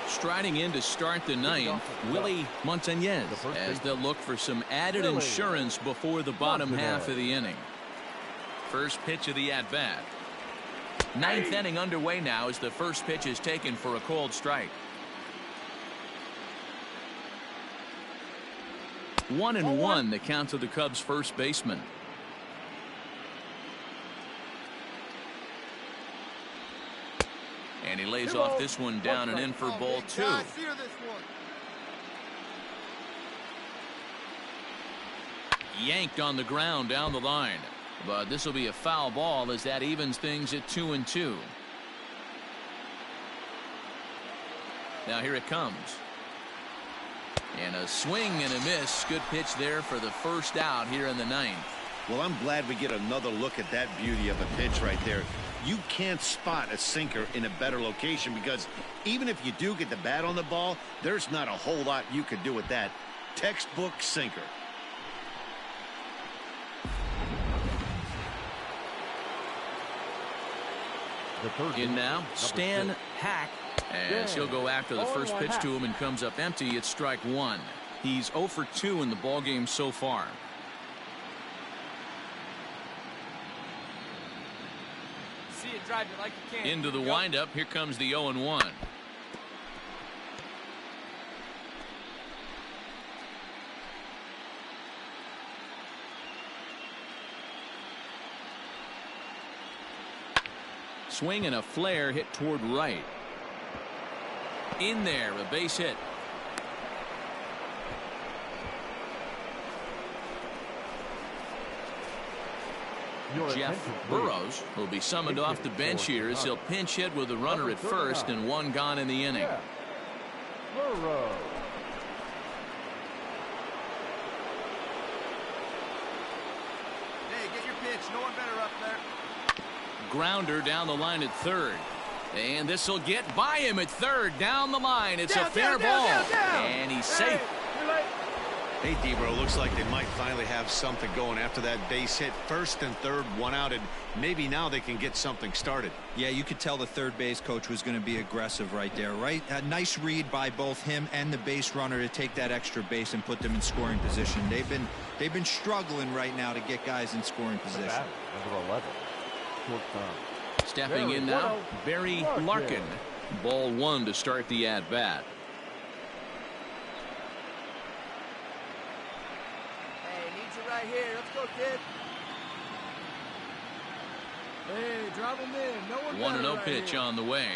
Striding in to start the 9th, Willie Montañez, as they'll look for some added insurance before the bottom half of the inning. First pitch of the at-bat. 9th inning underway now as the first pitch is taken for a called strike. 1-1 the count to the Cubs first baseman. And he lays off this one down and in for ball 2. Yanked on the ground down the line. But this will be a foul ball as that evens things at 2-2. Now here it comes. And a swing and a miss. Good pitch there for the first out here in the 9th. Well, I'm glad we get another look at that beauty of a pitch right there. You can't spot a sinker in a better location because even if you do get the bat on the ball, there's not a whole lot you could do with that. Textbook sinker. In now, Stan Hack, as he'll go after the first pitch to him and comes up empty. It's strike 1. He's 0 for 2 in the ballgame so far. See it, drive it like you can. Into the windup. Here comes the 0-1. Swing and a flare hit toward right. In there, a base hit. Jeff Burrows will be summoned off the bench here as he'll pinch hit with a runner at first and 1 gone in the inning. Burrows. Hey, get your pitch. No one better up there. Grounder down the line at third. And this will get by him at third. Down the line. It's a fair ball. And he's safe. Hey, Debro, looks like they might finally have something going after that base hit. First and third, 1 out, and maybe now they can get something started. Yeah, you could tell the third base coach was going to be aggressive right there, right? A nice read by both him and the base runner to take that extra base and put them in scoring position. They've been struggling right now to get guys in scoring position. Number 11. Stepping in now, Barry Larkin. Ball 1 to start the at-bat. Right here. Let's go, kid. Hey, drop him in. No one 1-0 pitch on the way.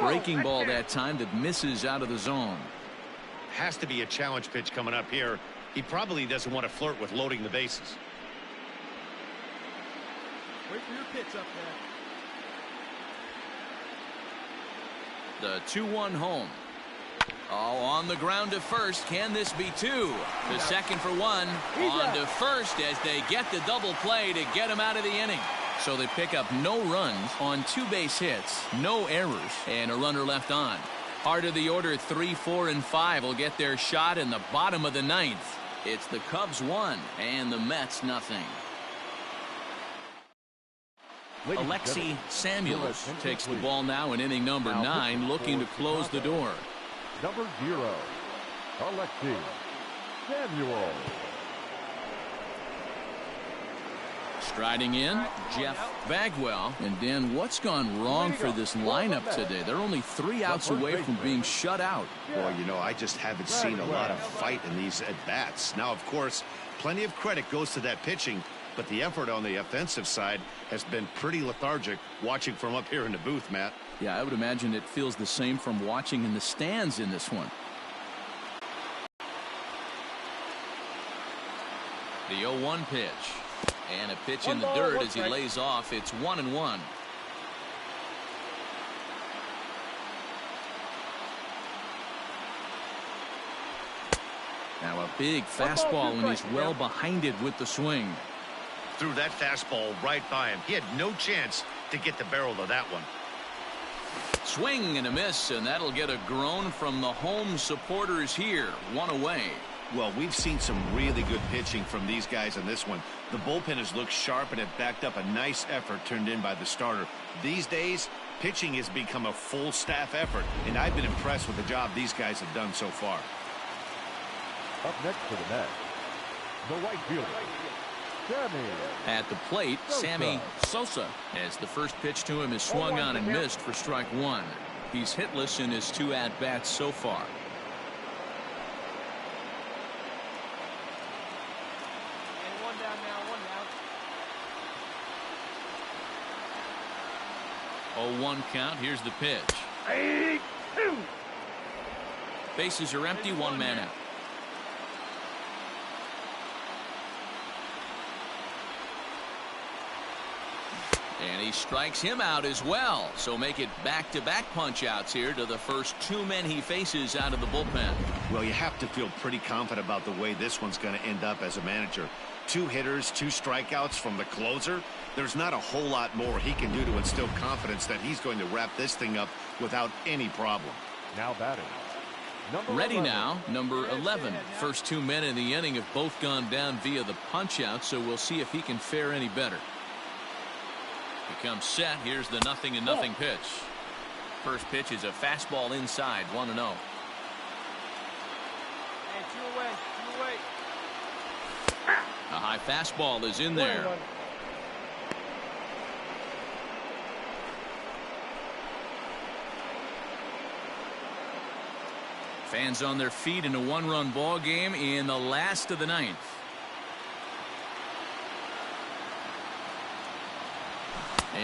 Breaking ball that time that misses out of the zone. Has to be a challenge pitch coming up here. He probably doesn't want to flirt with loading the bases. Wait for your pitch up there. The 2-1 home. Oh, on the ground to first. Can this be 2? The second for 1. On to first as they get the double play to get him out of the inning. So they pick up no runs on 2 base hits, no errors, and a runner left on. Part of the order 3, 4, and 5 will get their shot in the bottom of the 9th. It's the Cubs 1 and the Mets nothing. Alexi Samuels takes the ball now in inning number 9, looking to close the door. Number 0, Alexi Samuels. Striding in, Jeff Bagwell. And Dan, what's gone wrong for this lineup today? They're only 3 outs away from being shut out. Well, you know, I just haven't seen a lot of fight in these at-bats. Now, of course, plenty of credit goes to that pitching, but the effort on the offensive side has been pretty lethargic watching from up here in the booth, Matt. Yeah, I would imagine it feels the same from watching in the stands in this one. The 0-1 pitch. And a pitch in the dirt as he lays off. It's 1-1. Now a big fastball, and he's well behind it with the swing. Threw that fastball right by him. He had no chance to get the barrel of that one. Swing and a miss, and that'll get a groan from the home supporters here. 1 away. Well, we've seen some really good pitching from these guys in this one. The bullpen has looked sharp and have backed up a nice effort turned in by the starter. These days, pitching has become a full staff effort, and I've been impressed with the job these guys have done so far. Up next for the Mets, the right fielder, Sammy. At the plate, Sammy Sosa, as the first pitch to him is swung on and missed for strike 1. He's hitless in his 2 at-bats so far. And 1 down now, 1 down. 0-1 count. Here's the pitch. 8-2. Bases are empty, 1 man out. And he strikes him out as well. So make it back-to-back punch-outs here to the first 2 men he faces out of the bullpen. Well, you have to feel pretty confident about the way this one's going to end up as a manager. 2 hitters, 2 strikeouts from the closer. There's not a whole lot more he can do to instill confidence that he's going to wrap this thing up without any problem. Now batting. Ready now, number 11. First 2 men in the inning have both gone down via the punch-out, so we'll see if he can fare any better. He comes set. Here's the 0-0 pitch. First pitch is a fastball inside, 1-0. Hey, 2 away, 2 away. A high fastball is in there. Fans on their feet in a 1-run ball game in the last of the 9th.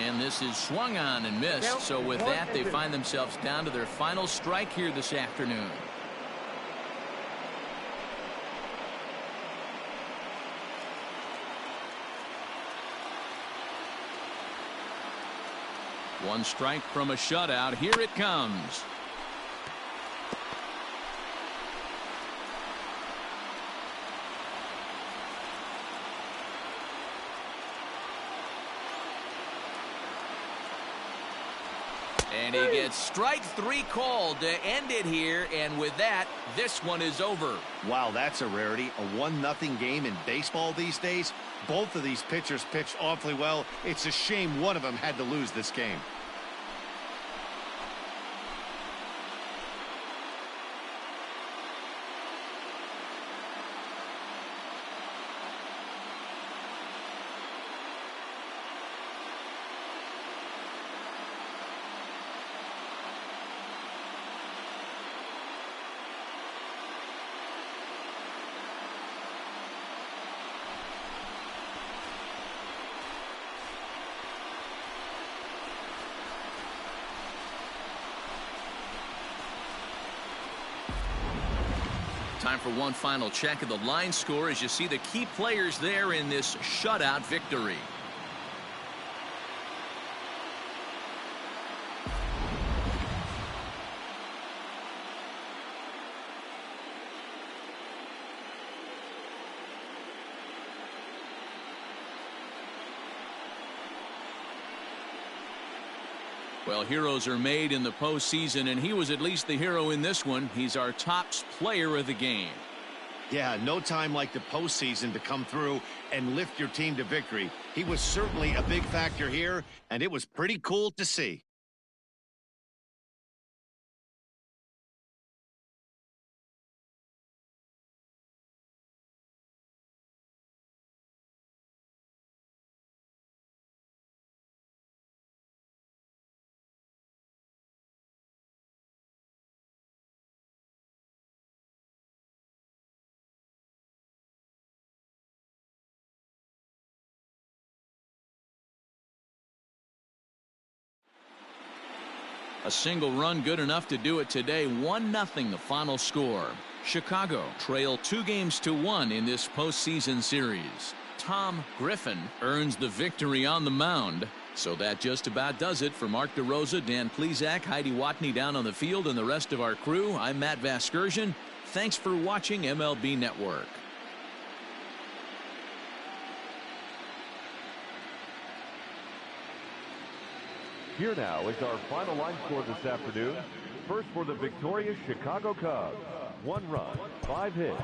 And this is swung on and missed. So with that, they find themselves down to their final strike here this afternoon. One strike from a shutout. Here it comes. And he gets strike 3 called to end it here, and with that, this one is over. Wow, that's a rarity. A 1-0 game in baseball these days. Both of these pitchers pitched awfully well. It's a shame one of them had to lose this game. Time for one final check of the line score as you see the key players there in this shutout victory. Well, heroes are made in the postseason, and he was at least the hero in this one. He's our top player of the game. Yeah, no time like the postseason to come through and lift your team to victory. He was certainly a big factor here, and it was pretty cool to see. A single run good enough to do it today. 1-0 the final score. Chicago trail 2-1 in this postseason series. Tom Griffin earns the victory on the mound. So that just about does it for Mark DeRosa, Dan Plesac, Heidi Watney down on the field, and the rest of our crew. I'm Matt Vasgersian. Thanks for watching MLB Network. Here now is our final line score this afternoon. First for the victorious Chicago Cubs. 1 run, 5 hits,